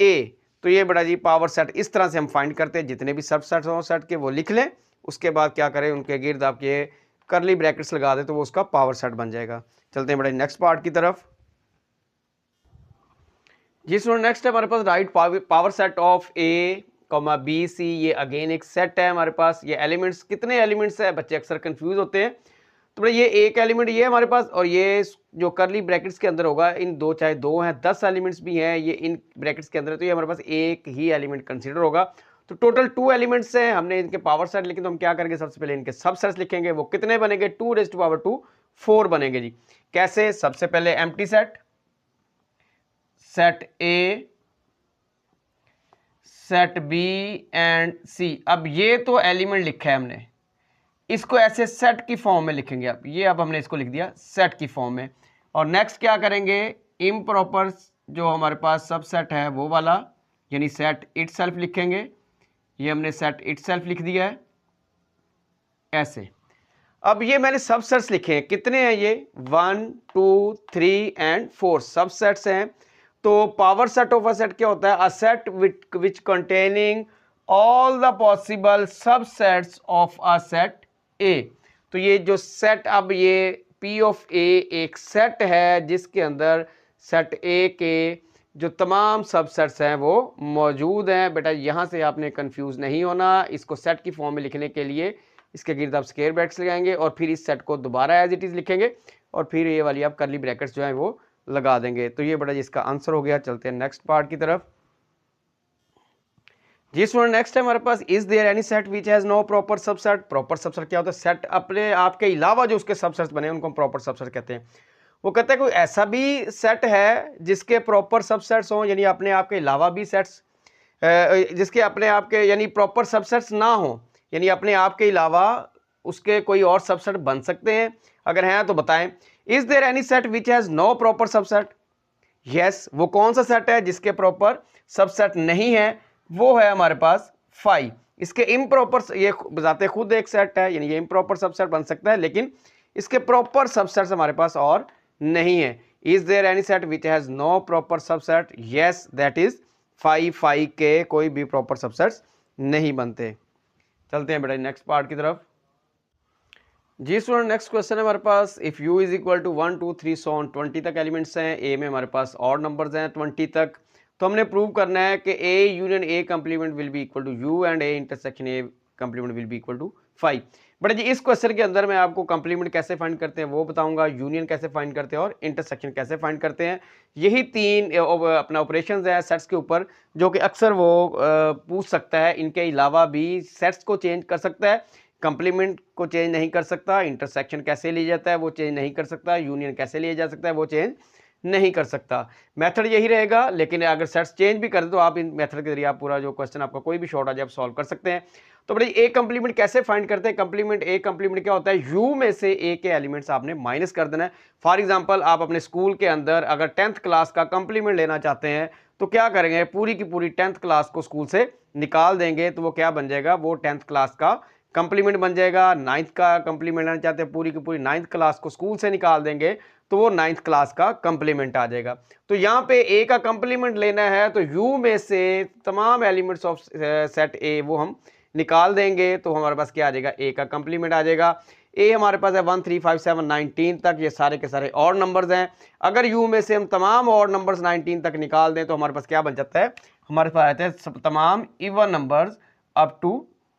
ए। तो ये बड़ा जी पावर सेट, इस तरह से हम फाइंड करते हैं। जितने भी सबसेट्स हो सेट के वो लिख लें, उसके बाद क्या करें, उनके गिर्द आप ये करली ब्रैकेट्स लगा दे तो वो उसका पावर सेट बन जाएगा। चलते हैं बड़ा नेक्स्ट पार्ट की तरफ। जी सुनो, नेक्स्ट है हमारे पास write power set of A comma B C. ये अगेन एक सेट है हमारे पास। ये एलिमेंट्स, कितने एलिमेंट्स है, बच्चे अक्सर कंफ्यूज होते हैं। तो भाई ये एक एलिमेंट ये हमारे पास, और ये जो करली ब्रैकेट्स के अंदर होगा, इन दो, चाहे दो हैं 10 एलिमेंट्स भी हैं, ये इन ब्रैकेट्स के अंदर है, तो ये हमारे पास एक ही एलिमेंट कंसीडर होगा। तो टोटल 2 एलिमेंट्स हैं, हमने इनके पावर सेट लिखे। तो हम क्या करेंगे, सबसे पहले इनके सबसेट्स लिखेंगे। वो कितने बनेंगे, 2⁻², 4 बनेंगे जी। कैसे, सबसे पहले empty set, set A, set B and C. अब ये तो एलिमेंट लिखा है हमने, इसको ऐसे सेट की फॉर्म में लिखेंगे। अब ये, अब हमने इसको लिख दिया सेट की फॉर्म में। और नेक्स्ट क्या करेंगे, इम्प्रॉपर जो हमारे पास सबसेट है वो वाला, यानी सेट इटसेल्फ लिखेंगे। ये हमने सेट इटसेल्फ लिख दिया है ऐसे। अब ये मैंने सबसेट्स लिखे हैं, कितने हैं ये, 1 2 3 एंड 4 सबसेट्स हैं। तो power set of a set क्या होता है, a set which containing all the possible subsets of a set ए। तो ये जो सेट, अब ये P ऑफ A एक सेट है जिसके अंदर सेट A के जो तमाम सबसेट्स हैं वो मौजूद हैं। बेटा यहाँ से आपने कंफ्यूज नहीं होना। इसको सेट की फॉर्म में लिखने के लिए इसके गिर्द आप स्क्वायर ब्रैकेट्स लगाएंगे और फिर इस सेट को दोबारा एज इट इज लिखेंगे और फिर ये वाली आप करली ब्रैकेट्स जो है वो लगा देंगे। तो ये बड़ा जिसका आंसर हो गया। चलते हैं नेक्स्ट पार्ट की तरफ। जी स्टूडेंट, नेक्स्ट है हमारे पास, is there any set which has no proper subset. Proper subset क्या होता है, सेट अपने आपके अलावा जो उसके सबसेट्स बने उनको हम प्रॉपर सबसेट कहते हैं। वो कहते हैं कोई ऐसा भी सेट है जिसके प्रॉपर सबसेट्स हों, यानी अपने आप के अलावा भी सेट्स, जिसके अपने आप के यानी प्रॉपर सबसेट्स ना हो, यानी अपने आप के अलावा उसके कोई और सबसेट बन सकते हैं। अगर हैं तो बताएं। Is there any set which has no proper subset. Yes, वो कौन सा सेट है जिसके प्रॉपर सबसेट नहीं है, वो है हमारे पास 5। इसके इम्प्रॉपर, ये बताते खुद एक सेट है, यानी ये इम्प्रॉपर सबसेट बन सकता है, लेकिन इसके प्रॉपर सबसेट्स हमारे पास और नहीं है। Is there any set which has no proper subset. Yes, that is 5 के कोई भी प्रॉपर सबसेट्स नहीं बनते। चलते हैं बेटा नेक्स्ट पार्ट की तरफ। जी स्टूडेंट, नेक्स्ट क्वेश्चन है हमारे पास, if u is equal to 1 2 3 so on 20 तक एलिमेंट्स हैं। ए में हमारे पास और नंबर्स हैं 20 तक। तो हमने प्रूव करना है कि a union a complement will be equal to u and a intersection a complement will be equal to 5। But जी इस क्वेश्चन के अंदर मैं आपको कंप्लीमेंट कैसे फाइंड करते हैं वो बताऊंगा, यूनियन कैसे फाइंड करते हैं और इंटरसेक्शन कैसे फाइंड करते हैं। यही 3 अपना ऑपरेशंस हैं सेट्स के ऊपर जो कि अक्सर वो पूछ सकता है। इनके अलावा भी सेट्स को चेंज कर सकता है, कंप्लीमेंट को चेंज नहीं कर सकता, इंटरसेक्शन कैसे लिया जाता है वो चेंज नहीं कर सकता, यूनियन कैसे लिया जा सकता है वो चेंज नहीं कर सकता। मेथड यही रहेगा, लेकिन अगर सेट्स चेंज भी कर दे तो आप इन मेथड के जरिए आप पूरा जो क्वेश्चन आपका कोई भी शॉर्ट आ जाए आप सॉल्व कर सकते हैं। तो बड़ी ए कंप्लीमेंट कैसे फाइंड करते हैं, कंप्लीमेंट ए कंप्लीमेंट क्या होता है, यू में से ए के एलिमेंट्स आपने माइनस कर देना है। फॉर एग्जांपल आप अपने स्कूल के अंदर अगर 10th क्लास का कंप्लीमेंट लेना चाहते हैं तो क्या करेंगे, पूरी की पूरी 10th क्लास को स्कूल से निकाल देंगे। तो वो क्या बन जाएगा, वो 10th क्लास का कंप्लीमेंट बन जाएगा। 9th का कंप्लीमेंट लेना चाहते हैं, पूरी की पूरी 9th क्लास को स्कूल से निकाल देंगे तो वो 9th क्लास का कंप्लीमेंट आ जाएगा। तो यहाँ पे ए का कंप्लीमेंट लेना है तो यू में से तमाम एलिमेंट्स ऑफ सेट ए वो हम निकाल देंगे। तो हमारे पास क्या आ जाएगा, ए का कंप्लीमेंट आ जाएगा। ए हमारे पास है 1 3 5 7 19 तक, ये सारे के सारे और नंबर्स हैं। अगर यू में से हम तमाम और नंबर्स 19 तक निकाल दें तो हमारे पास क्या बन जाता है, हमारे पास आते हैं तमाम इवन नंबर्स अप टू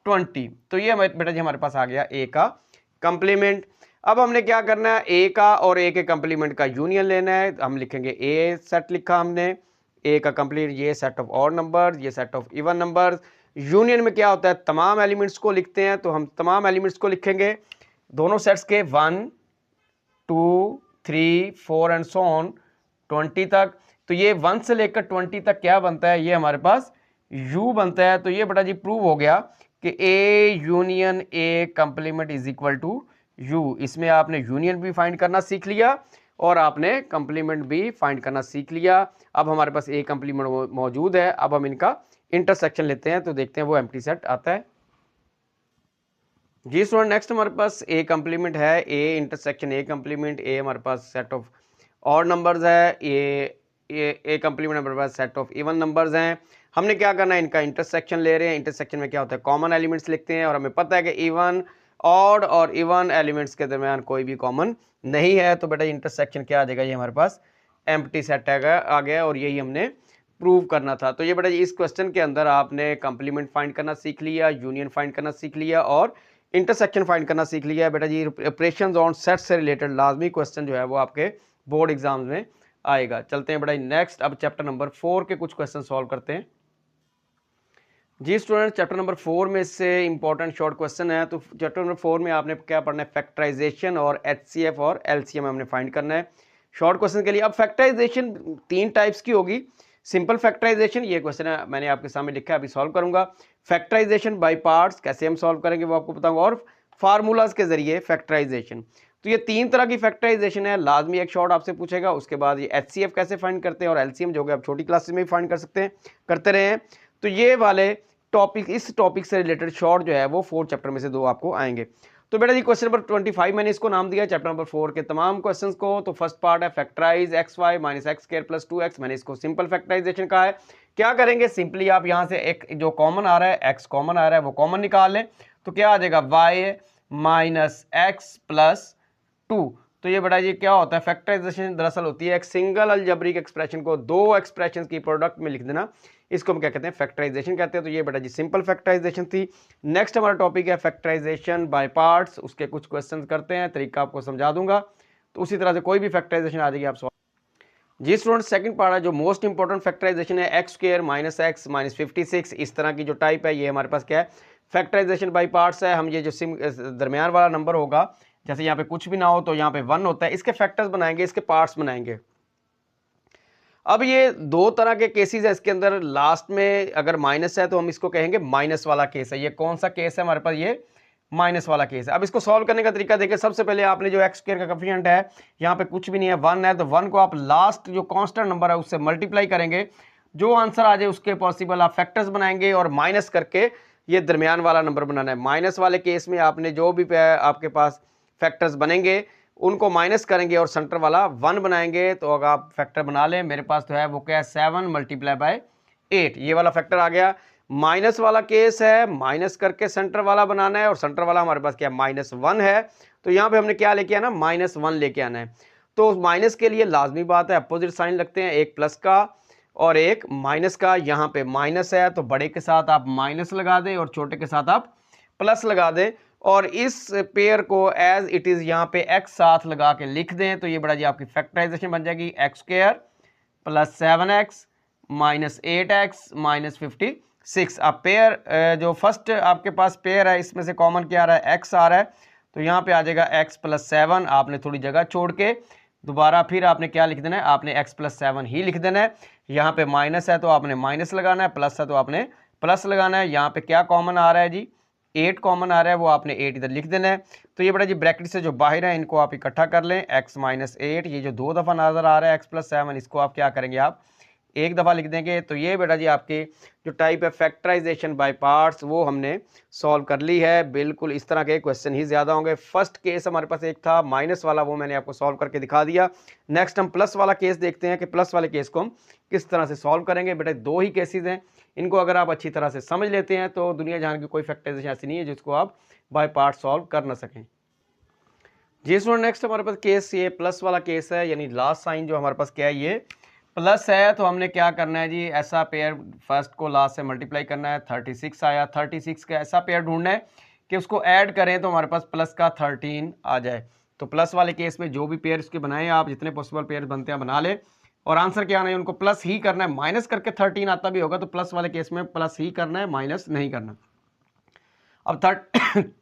20। तो ये बेटा जी हमारे पास आ गया ए का कंप्लीमेंट। अब हमने क्या करना है, ए का और ए के कंप्लीमेंट का यूनियन लेना है। हम लिखेंगे ए सेट लिखा हमने, ए का कंप्लीमेंट ये सेट ऑफ ऑड नंबर्स, ये set of even numbers. Union में क्या होता है, तमाम एलिमेंट्स को लिखते हैं। तो हम तमाम एलिमेंट्स को लिखेंगे दोनों सेट्स के 1 2 3 4 एंड सो ऑन 20 तक। तो ये 1 से लेकर 20 तक क्या बनता है, ये हमारे पास u बनता है। तो ये बेटा जी प्रूव हो गया कि a union a complement is equal to u। इसमें आपने यूनियन भी फाइंड करना सीख लिया और आपने कंप्लीमेंट भी फाइंड करना सीख लिया। अब हमारे पास ए कंप्लीमेंट मौजूद है, अब हम इनका इंटरसेक्शन लेते हैं तो देखते हैं वो एम्प्टी सेट आता है। जी स्टूडेंट, नेक्स्ट हमारे पास ए कंप्लीमेंट है, ए इंटरसेक्शन ए कंप्लीमेंट। ए हमारे पास सेट ऑफ ऑड नंबर्स है, ए कंप्लीमेंट हमारे पास सेट ऑफ इवन नंबर्स हैं। हमने क्या करना है, इनका इंटरसेक्शन ले रहे हैं। इंटरसेक्शन में क्या होता है, कॉमन एलिमेंट्स लिखते हैं और हमें पता है कि इवन, ऑड और इवन एलिमेंट्स के दरमियान कोई भी कॉमन नहीं है। तो बेटा इंटरसेक्शन क्या आ जाएगा, ये हमारे पास एम्प्टी सेट आ गया और यही हमने प्रूव करना था। तो ये बेटा इस क्वेश्चन के अंदर आपने कंप्लीमेंट फाइंड करना सीख लिया, यूनियन फाइंड करना सीख लिया और इंटरसेक्शन फाइंड करना सीख लिया है। बेटा जी ऑपरेशंस ऑन सेट से रिलेटेड लाजमी क्वेश्चन जो है वो आपके बोर्ड एग्जाम्स में आएगा। चलते हैं बेटा नेक्स्ट, अब चैप्टर नंबर 4 के कुछ क्वेश्चन सॉल्व करते हैं। जी स्टूडेंट, चैप्टर नंबर 4 में से इंपॉर्टेंट शॉर्ट क्वेश्चन है। तो चैप्टर नंबर 4 में आपने क्या पढ़ना है, फैक्टराइजेशन और एचसीएफ और एलसीएम हमने फाइंड करना है शॉर्ट क्वेश्चन के लिए। अब फैक्टराइजेशन 3 टाइप्स की होगी। सिंपल फैक्टराइजेशन, ये क्वेश्चन है मैंने आपके सामने लिखा है, अभी सॉल्व करूंगा। फैक्टराइजेशन बाय पार्ट्स, कैसे हम सॉल्व करेंगे वो आपको बताऊंगा, और फार्मूलाज के जरिए फैक्टराइजेशन। तो ये 3 तरह की फैक्टराइजेशन है। लाजमी एक शॉर्ट आपसे पूछेगा, उसके बाद ये एचसीएफ कैसे फाइंड करते हैं और एलसीएम जो आप छोटी क्लासेस में भी फाइंड कर सकते हैं, करते रहे हैं। तो ये वाले टॉपिक, इस टॉपिक से रिलेटेड शॉर्ट जो है वो 4 चैप्टर में से 2 आपको आएंगे। तो बेटा जी क्वेश्चन नंबर 25 मैंने इसको नाम दिया चैप्टर नंबर 4 के तमाम क्वेश्चंस को। तो फर्स्ट पार्ट है factorise x y minus x square plus 2x, मैंने इसको सिंपल फैक्टराइजेशन कहा है। क्या करेंगे, सिंपली आप यहां से एक जो कॉमन आ रहा है, x कॉमन आ रहा है, वो कॉमन निकाल लें। तो क्या आ जाएगा, y माइनस एक्स प्लस 2। तो ये बेटा ये क्या होता है, फैक्टराइजेशन दरअसल होती है एक सिंगल अलजेब्रिक एक्सप्रेशन को 2 एक्सप्रेशंस की प्रोडक्ट में लिख देना, इसको हम क्या कहते हैं, फैक्टराइजेशन कहते हैं। तो ये बेटा जी सिंपल फैक्टराइजेशन थी। नेक्स्ट हमारा टॉपिक है फैक्टराइजेशन बाय पार्ट्स, उसके कुछ क्वेश्चंस करते हैं, तरीका आपको समझा दूंगा। तो उसी तरह से कोई भी फैक्टराइजेशन आ जाएगी आप सॉल्व। जी स्टूडेंट, सेकंड पार्ट है जो मोस्ट इंपॉर्टेंट फैक्टराइजेशन है, x square minus x minus 56। इस तरह की जो टाइप है ये हमारे पास क्या है, फैक्टराइजेशन बाय पार्ट्स है। हम ये जो दरमियान वाला नंबर होगा, जैसे यहाँ पे कुछ भी ना हो तो यहाँ पे 1 होता है, इसके फैक्टर्स बनाएंगे, इसके पार्ट्स बनाएंगे। अब ये 2 तरह के केसेस है इसके अंदर। लास्ट में अगर माइनस है तो हम इसको कहेंगे माइनस वाला केस है। ये कौन सा केस है हमारे पास, ये माइनस वाला केस है। अब इसको सॉल्व करने का तरीका देखिए। सबसे पहले आपने जो एक्स स्क्वायर का कोएफिशिएंट है, यहाँ पे कुछ भी नहीं है, 1 है, तो 1 को आप लास्ट जो कांस्टेंट नंबर है उससे मल्टीप्लाई करेंगे, जो आंसर आ जाए उसके पॉसिबल आप फैक्टर्स बनाएंगे और माइनस करके ये दरमियान वाला नंबर बनाना है। माइनस वाले केस में आपने जो भी आपके पास फैक्टर्स बनेंगे उनको माइनस करेंगे और सेंटर वाला 1 बनाएंगे। तो अगर आप फैक्टर बना लें, मेरे पास तो है वो क्या है, 7 मल्टीप्लाई बाय 8, ये वाला फैक्टर आ गया। माइनस वाला केस है, माइनस करके सेंटर वाला बनाना है और सेंटर वाला हमारे पास क्या है, -1 है। तो यहाँ पे हमने क्या लेके आना, -1 लेके आना है। तो माइनस के लिए लाजमी बात है अपोजिट साइन लगते हैं, एक प्लस का और एक माइनस का। यहाँ पे माइनस है तो बड़े के साथ आप माइनस लगा दें और छोटे के साथ आप प्लस लगा दें और इस पेयर को एज इट इज यहाँ पे x साथ लगा के लिख दें। तो ये बड़ा जी आपकी फैक्टराइजेशन बन जाएगी, x square plus 7x minus 8x minus 56। अब पेयर जो फर्स्ट आपके पास पेयर है इसमें से कॉमन क्या आ रहा है, x आ रहा है, तो यहाँ पे आ जाएगा x प्लस 7। आपने थोड़ी जगह छोड़ के दोबारा फिर आपने क्या लिख देना है, आपने x प्लस 7 ही लिख देना है। यहाँ पे माइनस है तो आपने माइनस लगाना है, प्लस है तो आपने प्लस लगाना है। यहाँ पे क्या कॉमन आ रहा है जी, 8 कॉमन आ रहा है, वो आपने 8 इधर लिख देना है। तो ये बड़ा जी ब्रैकेट से जो बाहर है इनको आप इकट्ठा कर लें, x माइनस 8, ये जो 2 दफ़ा नजर आ रहा है x प्लस 7, इसको आप क्या करेंगे, आप एक दफ़ा लिख देंगे। तो ये बेटा जी आपकी जो टाइप है फैक्टराइजेशन बाय पार्ट्स वो हमने सॉल्व कर ली है। बिल्कुल इस तरह के क्वेश्चन ही ज़्यादा होंगे। फर्स्ट केस हमारे पास एक था माइनस वाला, वो मैंने आपको सॉल्व करके दिखा दिया। नेक्स्ट हम प्लस वाला केस देखते हैं कि प्लस वाले केस को हम किस तरह से सॉल्व करेंगे। बेटा 2 ही केसेज हैं, इनको अगर आप अच्छी तरह से समझ लेते हैं तो दुनिया जहान की कोई फैक्टराइजेशन ऐसी नहीं है जिसको आप बाय पार्ट सॉल्व कर ना सकें। जी स्टूडेंट, नेक्स्ट हमारे पास केस ये प्लस वाला केस है, यानी लास्ट साइन जो हमारे पास क्या है, ये प्लस है। तो हमने क्या करना है जी, ऐसा पेयर फर्स्ट को लास्ट से मल्टीप्लाई करना है। 36 आया, 36 का ऐसा पेयर ढूंढना है कि उसको ऐड करें तो हमारे पास प्लस का 13 आ जाए। तो प्लस वाले केस में जो भी पेयर उसके बनाए आप, जितने पॉसिबल पेयर बनते हैं बना ले और आंसर क्या आना है, उनको प्लस ही करना है। माइनस करके 13 आता भी होगा तो प्लस वाले केस में प्लस ही करना है, माइनस नहीं करना। अब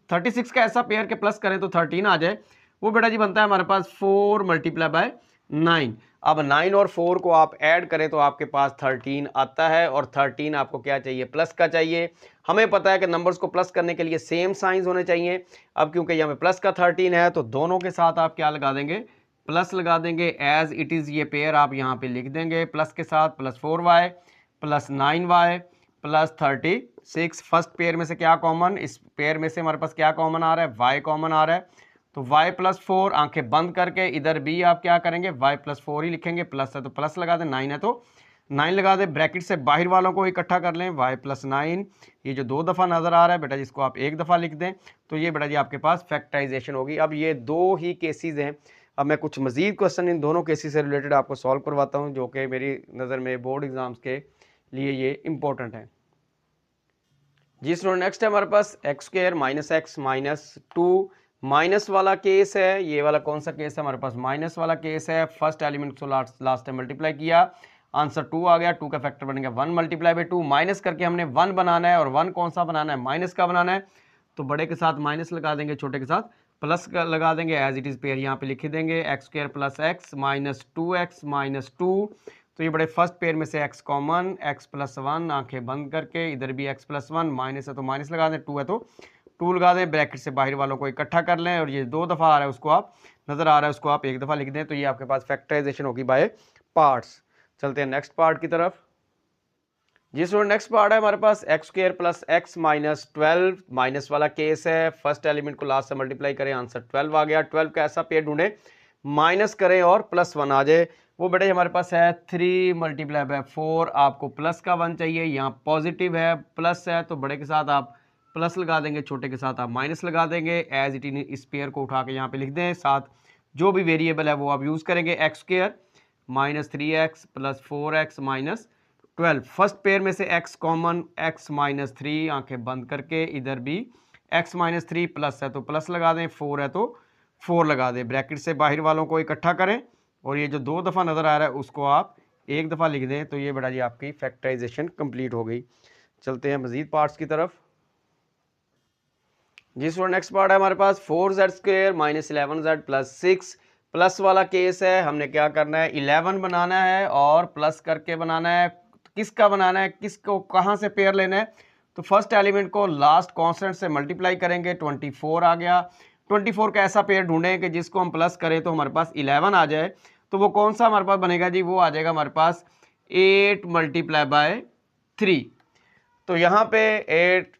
36 का ऐसा पेयर के प्लस करें तो 13 आ जाए, वो बेटा जी बनता है हमारे पास 4 मल्टीप्लाई बाय 9। अब 9 और 4 को आप ऐड करें तो आपके पास 13 आता है और 13 आपको क्या चाहिए, प्लस का चाहिए। हमें पता है कि नंबर्स को प्लस करने के लिए सेम साइंस होने चाहिए। अब क्योंकि यहाँ पे प्लस का 13 है तो दोनों के साथ आप क्या लगा देंगे, प्लस लगा देंगे एज इट इज़, ये पेयर आप यहाँ पे लिख देंगे प्लस के साथ, plus 4y plus 9y plus 36। First pair में से क्या कॉमन, इस पेयर में से हमारे पास क्या कॉमन आ रहा है, y कॉमन आ रहा है, तो y प्लस 4 आंखें बंद करके इधर भी आप क्या करेंगे y प्लस 4 ही लिखेंगे, प्लस है तो प्लस लगा दें, 9 है तो 9 लगा दें, ब्रैकेट से बाहर वालों को इकट्ठा कर लें, y प्लस 9, ये जो 2 दफ़ा नज़र आ रहा है बेटा जिसको आप 1 दफ़ा लिख दें, तो ये बेटा जी आपके पास फैक्टराइजेशन होगी। अब ये 2 ही केसेस हैं, अब मैं कुछ मजीद क्वेश्चन इन दोनों केसेस से रिलेटेड आपको सॉल्व करवाता हूँ, जो कि मेरी नज़र में बोर्ड एग्जाम्स के लिए ये इंपॉर्टेंट है जी। स्टूडेंट नेक्स्ट है हमारे पास x square minus x minus 2, minus वाला केस है, ये वाला कौन सा केस है हमारे पास, माइनस वाला केस है। फर्स्ट एलिमेंट को लास्ट टाइम मल्टीप्लाई किया, आंसर 2 आ गया, 2 का फैक्टर बनेगा 1 मल्टीप्लाई बाई 2, माइनस करके हमने 1 बनाना है, और 1 कौन सा बनाना है, माइनस का बनाना है, तो बड़े के साथ माइनस लगा देंगे, छोटे के साथ प्लस लगा देंगे, एज इट इज़ पेयर यहाँ पे लिख देंगे, x square plus x minus 2x minus 2, तो ये बड़े फर्स्ट पेयर में से x कॉमन, x प्लस 1 आंखें बंद करके इधर भी x प्लस 1, माइनस है तो माइनस लगा दें, 2 है तो 2 लगा दें, ब्रैकेट से बाहर वालों को इकट्ठा कर लें, और ये 2 दफ़ा आ रहा है उसको आप नज़र आ रहा है उसको आप 1 दफ़ा लिख दें, तो ये आपके पास फैक्टराइजेशन होगी बाय पार्ट्स। चलते हैं नेक्स्ट पार्ट की तरफ जी। स्टूडेंट नेक्स्ट पार्ट है हमारे पास x square plus x minus 12, minus वाला केस है। फर्स्ट एलिमेंट को लास्ट से मल्टीप्लाई करें, आंसर 12 आ गया, 12 का ऐसा पेयर ढूंढे माइनस करें और प्लस 1 आ जाए, वो बेटे हमारे पास है 3 मल्टीप्लाई बाय 4, आपको प्लस का 1 चाहिए, यहाँ पॉजिटिव है प्लस है तो बड़े के साथ आप प्लस लगा देंगे, छोटे के साथ आप माइनस लगा देंगे, एज इट इज इस पेयर को उठा के यहाँ पे लिख दें, साथ जो भी वेरिएबल है वो आप यूज़ करेंगे, x square minus 3x plus 4x minus 12, first pair में से x कॉमन, x माइनस 3 आंखें बंद करके इधर भी x माइनस 3 प्लस है तो प्लस लगा दें, 4 है तो 4 लगा दें, ब्रैकेट से बाहर वालों को इकट्ठा करें, और ये जो 2 दफ़ा नज़र आ रहा है उसको आप 1 दफ़ा लिख दें, तो ये बेटा जी आपकी फैक्टराइजेशन कंप्लीट हो गई। चलते हैं मजीद पार्ट्स की तरफ जी। स्टूडेंट नेक्स्ट पार्ट है हमारे पास 4z square minus 11z plus 6, plus वाला केस है, हमने क्या करना है 11 बनाना है और प्लस करके बनाना है, किसका बनाना है, किसको कहाँ से पेयर लेना है, तो फर्स्ट एलिमेंट को लास्ट कांस्टेंट से मल्टीप्लाई करेंगे, 24 आ गया, 24 का ऐसा पेयर ढूंढें कि जिसको हम प्लस करें तो हमारे पास 11 आ जाए, तो वो कौन सा हमारे पास बनेगा जी, वो आ जाएगा हमारे पास 8 मल्टीप्लाई बाय 3, तो यहाँ पे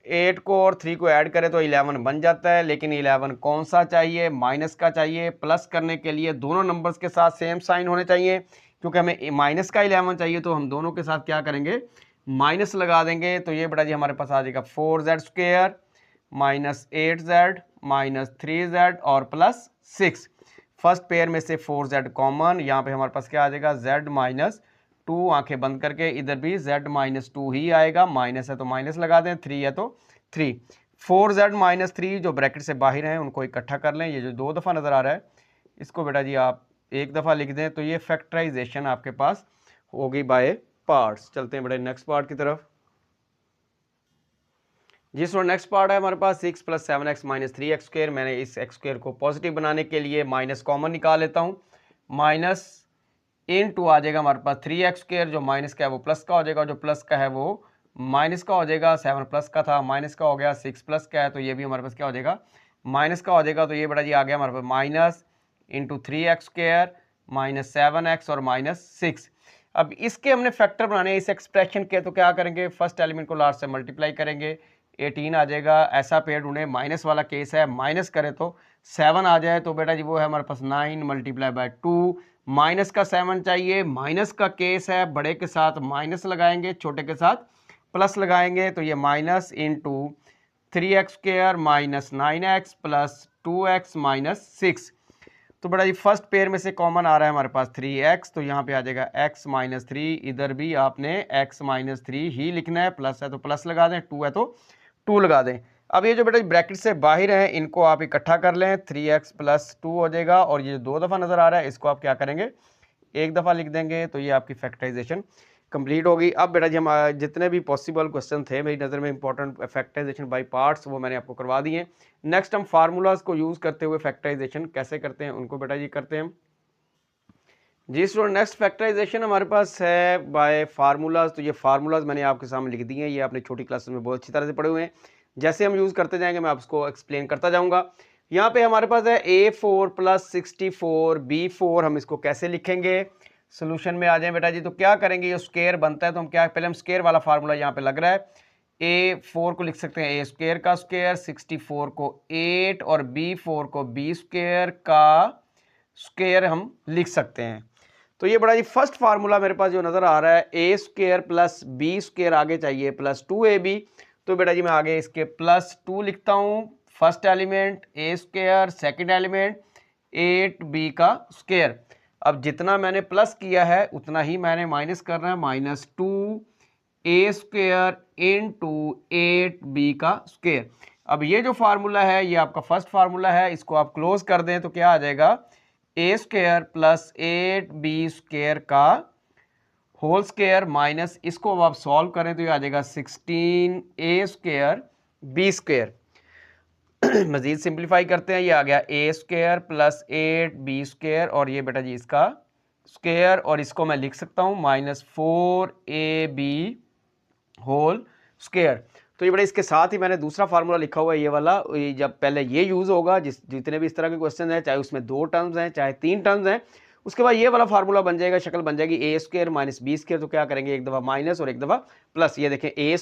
8 को और 3 को ऐड करें तो 11 बन जाता है, लेकिन 11 कौन सा चाहिए, माइनस का चाहिए, प्लस करने के लिए दोनों नंबर्स के साथ सेम साइन होने चाहिए, क्योंकि हमें माइनस का 11 चाहिए, तो हम दोनों के साथ क्या करेंगे माइनस लगा देंगे, तो ये बेटा जी हमारे पास आ जाएगा 4z square minus 8z minus 3z और प्लस 6, फर्स्ट पेयर में से 4z कॉमन, यहाँ पे हमारे पास क्या आ जाएगा z माइनस 2 आंखें बंद करके इधर भी z माइनस 2 ही आएगा, माइनस है तो माइनस लगा दें, 3 है तो 3, 4z माइनस 3 जो ब्रैकेट से बाहर हैं उनको इकट्ठा कर लें, ये जो 2 दफ़ा नज़र आ रहा है इसको बेटा जी आप 1 दफ़ा लिख दें, तो ये फैक्टराइजेशन आपके पास होगी बाय पार्ट्स। चलते हैं बेटा नेक्स्ट पार्ट की तरफ जी। स्टूडेंट नेक्स्ट पार्ट है हमारे पास 6 plus 7x minus 3x square, मैंने इस x स्क्वायर को पॉजिटिव बनाने के लिए माइनस कॉमन निकाल लेता हूँ, माइनस इन 2 आ जाएगा हमारे पास 3x स्क्वायर, जो माइनस का है वो प्लस का हो जाएगा, जो प्लस का है वो माइनस का हो जाएगा, 7 प्लस का था माइनस का हो गया, 6 प्लस का है तो ये भी हमारे पास क्या हो जाएगा माइनस का हो जाएगा, तो ये बेटा जी आ गया हमारे पास minus into 3x square minus 7x और माइनस 6। अब इसके हमने फैक्टर बनाने हैं इस एक्सप्रेशन के, तो क्या करेंगे फर्स्ट एलिमेंट को लास्ट से मल्टीप्लाई करेंगे, 18 आ जाएगा, ऐसा पेयर ढूंढे, माइनस वाला केस है, माइनस करें तो 7 आ जाए, तो बेटा जी वो है हमारे पास 9 मल्टीप्लाई बाय 2, माइनस का 7 चाहिए, माइनस का केस है, बड़े के साथ माइनस लगाएंगे, छोटे के साथ प्लस लगाएंगे, तो ये minus into 3x square minus 9x plus 2x minus 6, तो बड़ा जी फर्स्ट पेयर में से कॉमन आ रहा है हमारे पास 3x, तो यहाँ पे आ जाएगा x माइनस 3, इधर भी आपने x माइनस 3 ही लिखना है, प्लस है तो प्लस लगा दें, 2 है तो 2 लगा दें। अब ये जो बेटा ब्रैकेट से बाहर हैं इनको आप इकट्ठा कर लें, 3x प्लस 2 हो जाएगा, और ये 2 दफ़ा नज़र आ रहा है इसको आप क्या करेंगे 1 दफ़ा लिख देंगे, तो ये आपकी फैक्टराइजेशन कंप्लीट होगी। अब बेटा जी हम जितने भी पॉसिबल क्वेश्चन थे मेरी नज़र में इंपॉर्टेंट फैक्टराइजेशन बाय पार्ट्स वो मैंने आपको करवा दिए। नेक्स्ट हम फार्मूलाज को यूज़ करते हुए फैक्टराइजेशन कैसे करते हैं उनको बेटा जी करते हैं जी। स्टूडेंट नेक्स्ट फैक्टराइजेशन हमारे पास है बाय फार्मूलाज, तो ये फार्मूलाज मैंने आपके सामने लिख दिए हैं, ये आपने छोटी क्लासेस में बहुत अच्छी तरह से पढ़े हुए हैं, जैसे हम यूज़ करते जाएंगे मैं आपको एक्सप्लेन करता जाऊँगा। यहाँ पे हमारे पास है A4 प्लस 64 B4, हम इसको कैसे लिखेंगे? सोल्यूशन में आ जाए बेटा जी। तो क्या करेंगे, ये स्क्वायर बनता है तो हम क्या, पहले हम स्क्वायर वाला फार्मूला यहाँ पे लग रहा है। A4 को लिख सकते हैं A स्क्वायर का स्क्वायर, 64 को 8 और B4 को B स्क्वायर का स्क्वायर हम लिख सकते हैं। तो ये बड़ा जी फर्स्ट फार्मूला मेरे पास जो नजर आ रहा है, A square plus B square आगे चाहिए प्लस 2AB। तो बेटा जी मैं आगे इसके प्लस 2 लिखता हूँ, first element A square, second element 8B का स्क्वायर। अब जितना मैंने प्लस किया है उतना ही मैंने माइनस करना है, minus 2A square into 8B का स्क्वायर। अब ये जो फार्मूला है ये आपका फर्स्ट फार्मूला है, इसको आप क्लोज कर दें तो क्या आ जाएगा, A square plus 8B square का होल स्क्वायर माइनस, इसको अब आप सॉल्व करें तो ये आ जाएगा 16A स्क्वायर B स्क्वायर। मजीद सिंप्लीफाई करते हैं, ये आ गया A square plus 8B square और ये बेटा जी इसका स्क्वायर, और इसको मैं लिख सकता हूँ माइनस 4AB होल स्क्वायर। तो ये बड़े इसके साथ ही मैंने दूसरा फार्मूला लिखा हुआ है ये वाला, जब पहले ये यूज होगा जितने भी इस तरह के क्वेश्चन हैं, चाहे उसमें 2 टर्म्स हैं चाहे 3 टर्म्स हैं, उसके बाद ये वाला फार्मूला बन जाएगा, शक्ल बन जाएगी A square minus B square. तो क्या करेंगे, एक दफा माइनस और एक दफा प्लस, ये देखें A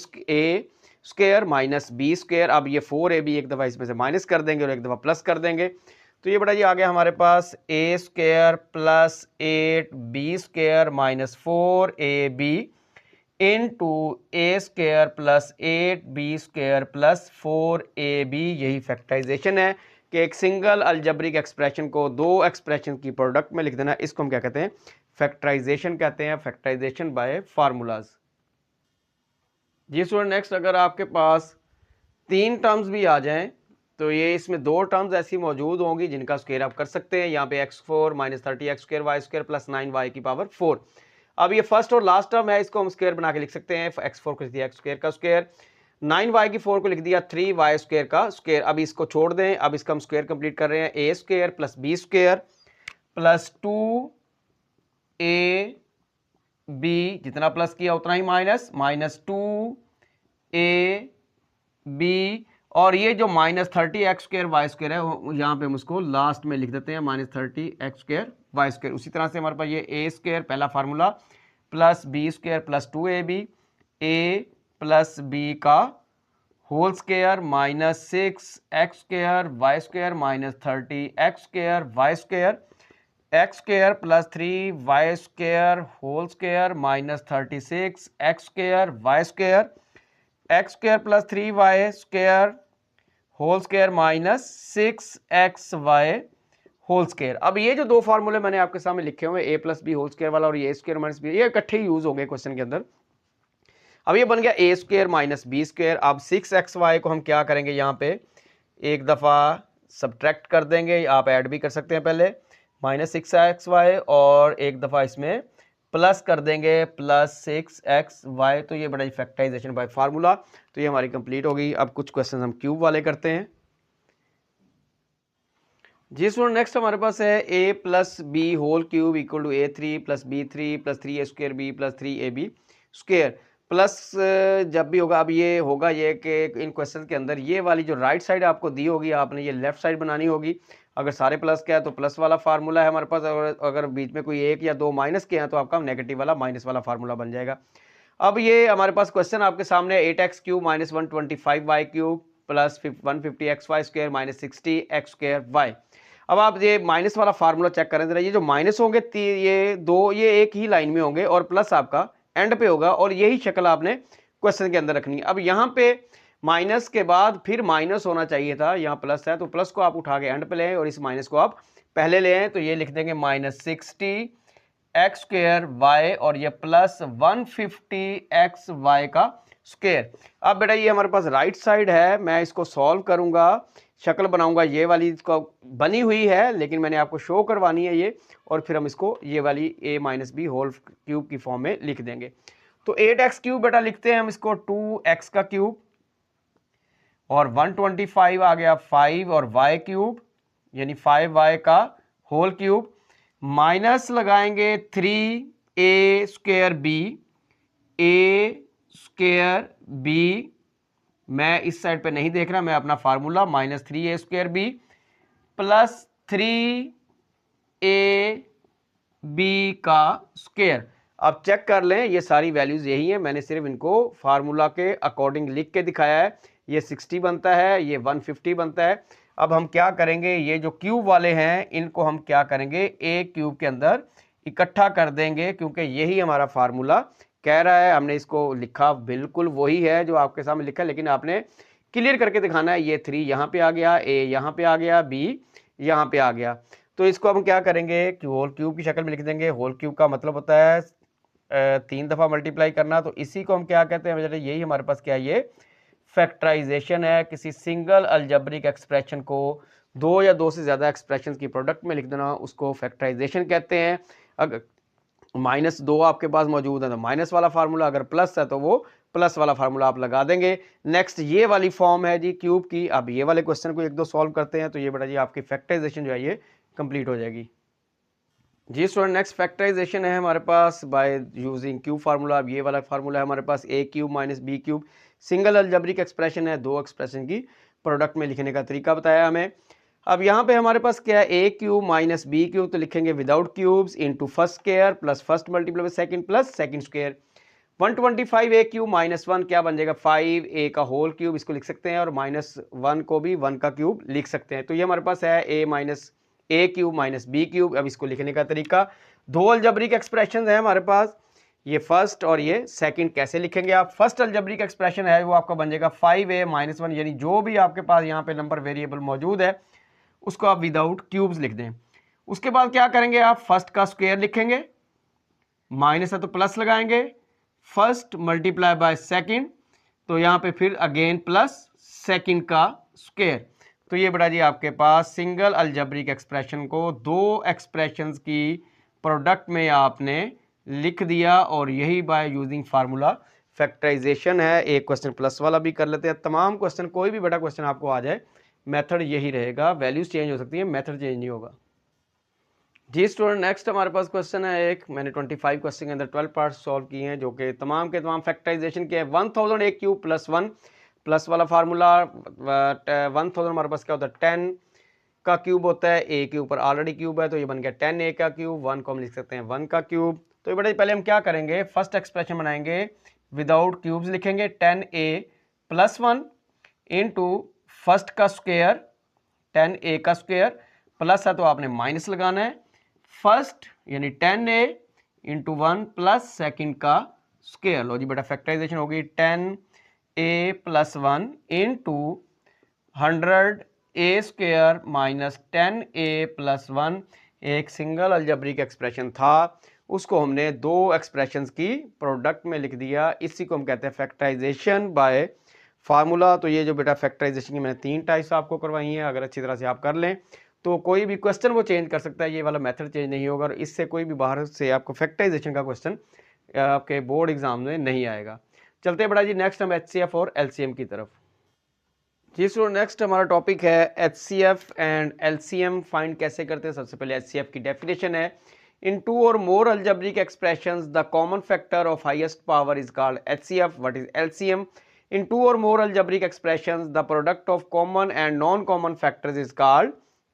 square minus B square. अब ये 4AB एक दफा इसमें से माइनस कर देंगे और एक दफा प्लस कर देंगे। तो ये बड़ा जी आ गया हमारे पास A square plus 8B square minus 4AB into A square plus 8B square plus 4AB। यही फैक्टराइजेशन है कि एक सिंगल अलजेब्रिक एक्सप्रेशन को दो एक्सप्रेशन की प्रोडक्ट में लिख देना, इसको हम क्या कहते हैं, फैक्टराइजेशन कहते हैं, फैक्टराइजेशन बाय फार्मूलाज। जी स्टूडेंट नेक्स्ट, अगर आपके पास 3 टर्म्स भी आ जाएं तो ये इसमें 2 टर्म्स ऐसी मौजूद होंगी जिनका स्क्वायर आप कर सकते हैं। यहाँ पे x4 minus 30x square y square plus 9y की पावर 4। अब ये फर्स्ट और लास्ट टर्म है, इसको हम स्क्वायर बना के लिख सकते हैं। x4 को लिख दिया x स्क्वायर का स्क्वायर, 9y की 4 को लिख दिया 3y स्क्वायर का स्क्वायर। अब इसको छोड़ दें, अब इसका हम स्क्वायर कंप्लीट कर रहे हैं, a square plus b square plus 2ab, जितना प्लस किया उतना ही माइनस, माइनस 2ab, और ये जो minus 30x square y square है यहाँ पे हम उसको लास्ट में लिख देते हैं, minus 30x square y square. उसी तरह से हमारे पास ये a स्क्वायर पहला formula plus b square plus 2ab, a plus b का whole square minus 6x square y square minus 30x square y square, x square plus 3y square whole square minus 36x square y square, x square plus 3y square whole square minus 6xy whole square. अब ये जो 2 फार्मूले मैंने आपके सामने लिखे हुए हैं, a plus b whole square वाला और ये a स्क्वायर माइनस बी, ये इकट्ठे यूज होंगे क्वेश्चन के अंदर। अब ये बन गया a square minus b square. अब 6xy को हम क्या करेंगे, यहाँ पे एक दफा सब्ट्रैक्ट कर देंगे, आप ऐड भी कर सकते हैं पहले, माइनस 6xy, और एक दफा इसमें प्लस कर देंगे प्लस 6xy। तो ये बड़ा फैक्टराइजेशन बाय फार्मूला। तो ये हमारी कंप्लीट होगी। अब कुछ क्वेश्चन हम क्यूब वाले करते हैं। जी स्टूडेंट नेक्स्ट हमारे पास है a plus b whole cube equal to a3 plus b3 plus 3a square b plus 3ab square plus जब भी होगा, अब ये होगा ये कि इन क्वेश्चन के अंदर ये वाली जो राइट साइड आपको दी होगी, आपने ये लेफ्ट साइड बनानी होगी। अगर सारे प्लस के हैं तो प्लस वाला फार्मूला है हमारे पास, अगर बीच में कोई 1 या 2 माइनस के हैं तो आपका नेगेटिव वाला माइनस वाला फार्मूला बन जाएगा। अब ये हमारे पास क्वेश्चन आपके सामने 8x cube minus 125y cube plus 150xy square minus 60x square y. अब आप ये माइनस वाला फार्मूला चेक करें जरा, ये जो माइनस होंगे ये 2 ये एक ही लाइन में होंगे और प्लस आपका एंड पे होगा, और यही शक्ल आपने क्वेश्चन के अंदर रखनी है। अब यहाँ पे माइनस के बाद फिर माइनस होना चाहिए था, यहाँ प्लस है तो प्लस को आप उठा के एंड पे ले आए और इस माइनस को आप पहले ले आए, तो ये लिख देंगे माइनस 60x स्क्वायर वाई और ये प्लस 150x वाई का स्क्वायर। अब बेटा ये हमारे पास राइट साइड है, मैं इसको सॉल्व करूंगा, शक्ल बनाऊंगा, ये वाली इसको बनी हुई है लेकिन मैंने आपको शो करवानी है ये, और फिर हम इसको ये वाली a minus b whole cube की फॉर्म में लिख देंगे। तो 8x क्यूब बेटा लिखते हैं हम इसको 2x का क्यूब, और 125 आ गया 5 और y क्यूब यानी 5y का होल क्यूब, माइनस लगाएंगे 3a square b, a square b, मैं इस साइड पे नहीं देख रहा, मैं अपना formula minus 3a square b plus 3ab का स्क्वायर। आप चेक कर लें, ये सारी वैल्यूज यही हैं, मैंने सिर्फ इनको फार्मूला के अकॉर्डिंग लिख के दिखाया है। ये 60 बनता है, ये 150 बनता है। अब हम क्या करेंगे, ये जो क्यूब वाले हैं इनको हम क्या करेंगे, ए क्यूब के अंदर इकट्ठा कर देंगे, क्योंकि यही हमारा फार्मूला कह रहा है। हमने इसको लिखा बिल्कुल वही है जो आपके सामने लिखा है, लेकिन आपने क्लियर करके दिखाना है। ये 3 यहाँ पे आ गया, ए यहाँ पे आ गया, बी यहाँ पे आ गया। तो इसको हम क्या करेंगे, होल क्यूब की शक्ल में लिख देंगे। होल क्यूब का मतलब होता है 3 दफ़ा मल्टीप्लाई करना। तो इसी को हम क्या कहते हैं, यही हमारे पास क्या है, ये फैक्टराइजेशन है। किसी सिंगल अलजेब्रिक एक्सप्रेशन को 2 या 2 से ज़्यादा एक्सप्रेशन की प्रोडक्ट में लिख देना, उसको फैक्टराइजेशन कहते हैं। अगर -2 आपके पास मौजूद है तो माइनस वाला फार्मूला, अगर प्लस है तो वो प्लस वाला फार्मूला आप लगा देंगे। नेक्स्ट ये वाली फॉर्म है जी क्यूब की। अब ये वाले क्वेश्चन को 1-2 सॉल्व करते हैं, तो ये बेटा जी आपकी फैक्टराइजेशन जो है ये कंप्लीट हो जाएगी जी स्टूडेंट। नेक्स्ट फैक्टराइजेशन है हमारे पास बाय यूजिंग क्यूब फार्मूला। अब ये वाला फार्मूला है हमारे पास, a cube minus b cube. Single algebraic expression है, 2 एक्सप्रेशन की प्रोडक्ट में लिखने का तरीका बताया हमें। अब यहाँ पे हमारे पास क्या है, a cube minus b cube, तो लिखेंगे without cubes into first square plus first multiply by second plus second square. 125 a cube minus 1 क्या बन जाएगा, 5a का होल क्यूब, इसको लिख सकते हैं, और -1 को भी 1 का क्यूब लिख सकते हैं। तो ये हमारे पास है a cube minus b cube. अब इसको लिखने का तरीका, 2 अलजेब्रिक एक्सप्रेशन है हमारे पास, ये फर्स्ट और ये सेकंड। कैसे लिखेंगे आप, फर्स्ट अलजेब्रिक एक्सप्रेशन है वो आपका बन जाएगा 5a माइनस 1, यानी जो भी आपके पास यहाँ पे नंबर वेरिएबल मौजूद है उसको आप विदाउट क्यूब्स लिख दें। उसके बाद क्या करेंगे, आप फर्स्ट का स्क्वायर लिखेंगे, माइनस है तो प्लस लगाएंगे, फर्स्ट मल्टीप्लाई बाय सेकंड, तो यहाँ पे फिर अगेन प्लस सेकंड का स्क्वायर। तो ये बड़ा जी आपके पास सिंगल अलजेब्रिक एक्सप्रेशन को 2 एक्सप्रेशंस की प्रोडक्ट में आपने लिख दिया, और यही बाय यूजिंग फार्मूला फैक्टराइजेशन है। एक क्वेश्चन प्लस वाला भी कर लेते हैं। तमाम क्वेश्चन, कोई भी बड़ा क्वेश्चन आपको आ जाए, मेथड यही रहेगा, वैल्यूज चेंज हो सकती है, मेथड चेंज नहीं होगा जी स्टूडेंट। नेक्स्ट हमारे पास क्वेश्चन है एक, मैंने 25 क्वेश्चन के अंदर 12 पार्ट सॉल्व किए हैं, जो कि तमाम के तमाम फैक्टराइजेशन के 1000 a क्यूब प्लस 1 प्लस वाला फार्मूला। 1000 हमारे पास क्या होता है, 10 का क्यूब होता है, a के ऊपर ऑलरेडी क्यूब है तो ये बन गया 10a का क्यूब। 1 को हम लिख सकते हैं 1 का क्यूब। तो ये बेटा पहले हम क्या करेंगे, फर्स्ट एक्सप्रेशन बनाएंगे, विदाउट क्यूब्स लिखेंगे, 10a प्लस 1 इंटू फर्स्ट का स्क्वायर, 10a का स्क्वायर, प्लस है तो आपने माइनस लगाना है, फर्स्ट यानी 10a इंटू 1 प्लस सेकेंड का स्क्वायर। लो जी बेटा फैक्टराइजेशन होगी, 10a plus 1 into 100a square minus 10a plus 1। एक सिंगल अलजेब्रिक एक्सप्रेशन था, उसको हमने 2 एक्सप्रेशंस की प्रोडक्ट में लिख दिया, इसी को हम कहते हैं फैक्टराइजेशन बाय फार्मूला। तो ये जो बेटा फैक्टराइजेशन की मैंने 3 टाइप्स आपको करवाई हैं, अगर अच्छी तरह से आप कर लें तो कोई भी क्वेश्चन वो चेंज कर सकता है, ये वाला मेथड चेंज नहीं होगा, और इससे कोई भी बाहर से आपको फैक्टराइजेशन का क्वेश्चन आपके बोर्ड एग्जाम में नहीं आएगा। चलते हैं बड़ा जी नेक्स्ट हम HCF और LCM की तरफ जी स्टूडेंट। नेक्स्ट हमारा टॉपिक है HCF एंड LCM फाइंड कैसे करते हैं। सबसे पहले HCF की डेफिनेशन है, इन 2 और more algebraic expressions the common factor of highest power is called HCF। What is LCM? In 2 और more algebraic expressions the product of common and non common factors is called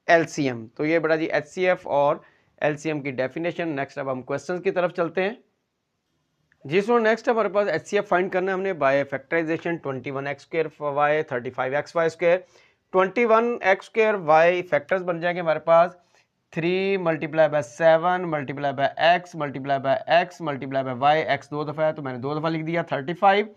LCM। तो ये बड़ा जी HCF और LCM की definition. Next अब हम questions की तरफ चलते हैं जी सो। नेक्स्ट हमारे पास HCF फाइंड करना है हमने by factorisation, 21x square y 35xy square. 21x square y factors बन जाएंगे हमारे पास 3 multiply by 7 multiply by x multiply by x multiply by y। x 2 दफ़ा है तो मैंने 2 दफ़ा लिख दिया 35।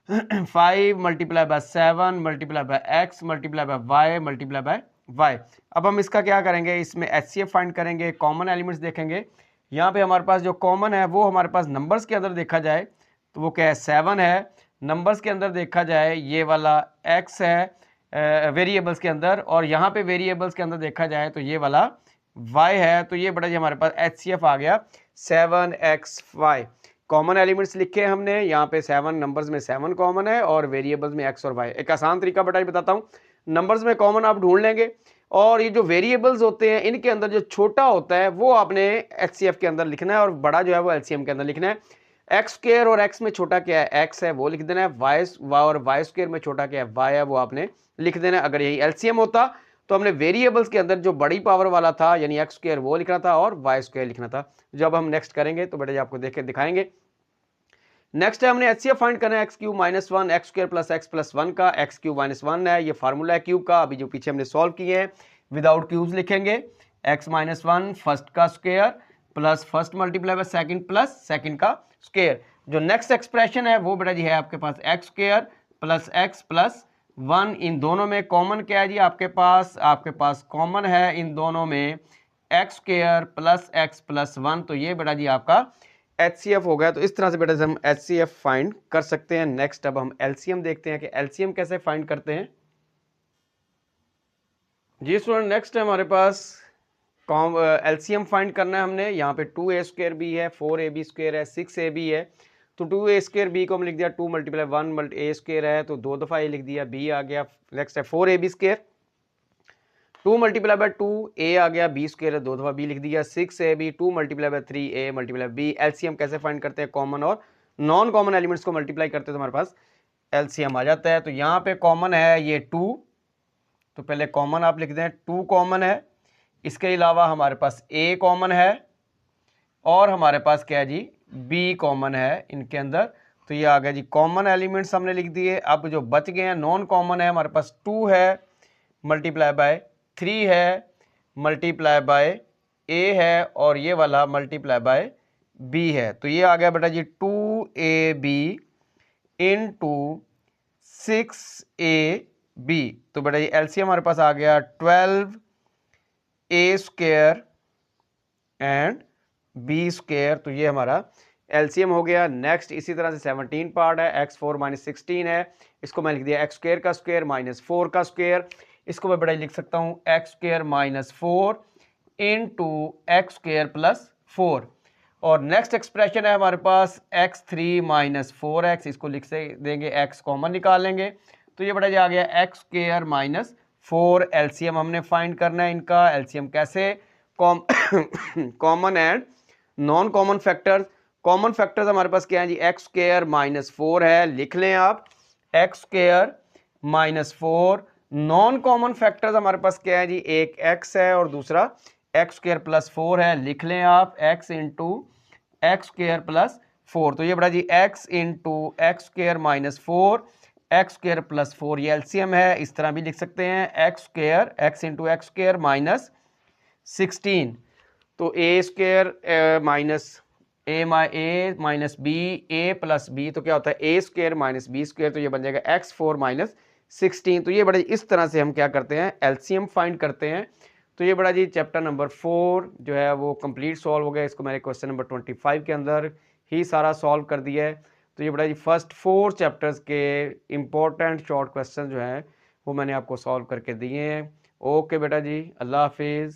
5 multiply by 7 multiply by x multiply by y multiply by y। अब हम इसका क्या करेंगे, इसमें HCF फाइंड करेंगे, कॉमन एलिमेंट्स देखेंगे। यहाँ पे हमारे पास जो कॉमन है वो हमारे पास नंबर्स के अंदर देखा जाए तो वो क्या है 7 है, नंबर्स के अंदर देखा जाए ये वाला x है वेरिएबल्स के अंदर, और यहाँ पे वेरिएबल्स के अंदर देखा जाए तो ये वाला y है। तो ये बड़ा जी हमारे पास HCF आ गया 7xy। कॉमन एलिमेंट्स लिखे हमने, यहाँ पे 7 नंबर्स में 7 कॉमन है और वेरिएबल्स में x और y। एक आसान तरीका बेटा बताता हूँ, नंबर्स में कॉमन आप ढूंढ लेंगे, और ये जो वेरिएबल्स होते हैं इनके अंदर जो छोटा होता है वो आपने HCF के अंदर लिखना है, और बड़ा जो है वो LCM के अंदर लिखना है। एक्स स्क्वायर और x में छोटा क्या है x है वो लिख देना है, y और y स्क्वायर में छोटा क्या है y है वो आपने लिख देना है। अगर यही LCM होता तो हमने वेरिएबल्स के अंदर जो बड़ी पावर वाला था यानी एक्स स्क्वायर वो लिखना था और वाई स्क्वायर लिखना था। जब हम नेक्स्ट करेंगे तो बेटा जी आपको देख के दिखाएंगे। नेक्स्ट है हमने एचसीएफ फाइंड करना है x cube minus one x square plus x plus one का। एक्स क्यूब माइनस वन है, ये फार्मूला है क्यूब का। अभी जो पीछे हमने सॉल्व किए हैं विदाउट क्यूब्स लिखेंगे। एक्स माइनस वन फर्स्ट का square plus first multiply by second plus second का स्क्वायर। जो नेक्स्ट एक्सप्रेशन है वो बेटा जी है आपके पास एक्स स्क्वायर प्लस वन। इन दोनों में कॉमन क्या है जी आपके पास कॉमन है इन दोनों में एक्स स्क्वायर प्लस वन। तो ये बेटा जी आपका HCF हो गया। तो इस तरह से बेटा हम HCF फाइंड कर सकते हैं। नेक्स्ट अब हम LCM देखते हैं कि LCM कैसे फाइंड करते हैं। जी स्टूडेंट नेक्स्ट है हमारे पास LCM फाइंड करना है हमने। यहाँ पे 2a² भी है, 4ab² है, 6ab है। तो 2a² को हम लिख दिया 2 × 1 a² है तो 2 दफ़ा a लिख दिया, b आ गया। नेक्स्ट है 4ab², 2 × 2 a आ गया, b² है 2 दफ़ा b लिख दिया। 6ab 2 × 3 a × b। LCM कैसे फाइंड करते हैं, कॉमन और नॉन कॉमन एलिमेंट्स को मल्टीप्लाई करते हैं तो हमारे पास LCM आ जाता है। तो यहाँ पे कॉमन है ये 2, तो पहले कॉमन आप लिख दें, 2 कॉमन है। इसके अलावा हमारे पास a कॉमन है और हमारे पास क्या है जी b कॉमन है इनके अंदर। तो ये आ गया जी कॉमन एलिमेंट्स हमने लिख दिए। अब जो बच गए हैं नॉन कॉमन है, हमारे पास 2 है मल्टीप्लाई बाय 3 है मल्टीप्लाई बाय a है और ये वाला मल्टीप्लाई बाय b है। तो ये आ गया बेटा जी 2ab इंटू 6ab। तो बेटा जी LCM हमारे पास आ गया 12a² एंड b²। तो ये हमारा LCM हो गया। नेक्स्ट इसी तरह से 17 पार्ट है, x4 - 16 है। इसको मैं लिख दिया x² का स्क्वायर माइनस 4 का स्क्वायर। इसको मैं बड़ा लिख सकता हूँ x² - 4 इंटू x² + 4। और नेक्स्ट एक्सप्रेशन है हमारे पास x3 - 4x। इसको लिख से देंगे, x कॉमन निकालेंगे तो ये बड़ा आ गया x² - 4। LCM हमने फाइंड करना है इनका। LCM कैसे, common and non common factors. Common factors हमारे पास क्या है जी x² - 4 है, लिख लें आप x² - 4। नॉन कॉमन फैक्टर्स हमारे पास क्या है जी, एक x है और दूसरा x² + 4 है, लिख लें आप x इंटू x² + 4। तो ये बड़ा जी x इंटू x² - 4 x² + 4 ये LCM है। इस तरह भी लिख सकते हैं x इंटू x² - 16। तो a² minus a minus b a plus b तो क्या होता है a² माइनस b²। तो ये बन जाएगा x4 - 16। तो ये बड़ा इस तरह से हम क्या करते हैं LCM फाइंड करते हैं। तो ये बड़ा जी चैप्टर नंबर 4 जो है वो कंप्लीट सॉल्व हो गया। इसको मैंने क्वेश्चन नंबर 25 के अंदर ही सारा सॉल्व कर दिया है। तो ये बड़ा जी फर्स्ट 4 चैप्टर्स के इम्पोर्टेंट शॉर्ट क्वेश्चन जो हैं वो मैंने आपको सॉल्व करके दिए हैं। ओके बेटा जी, अल्लाह हाफिज़।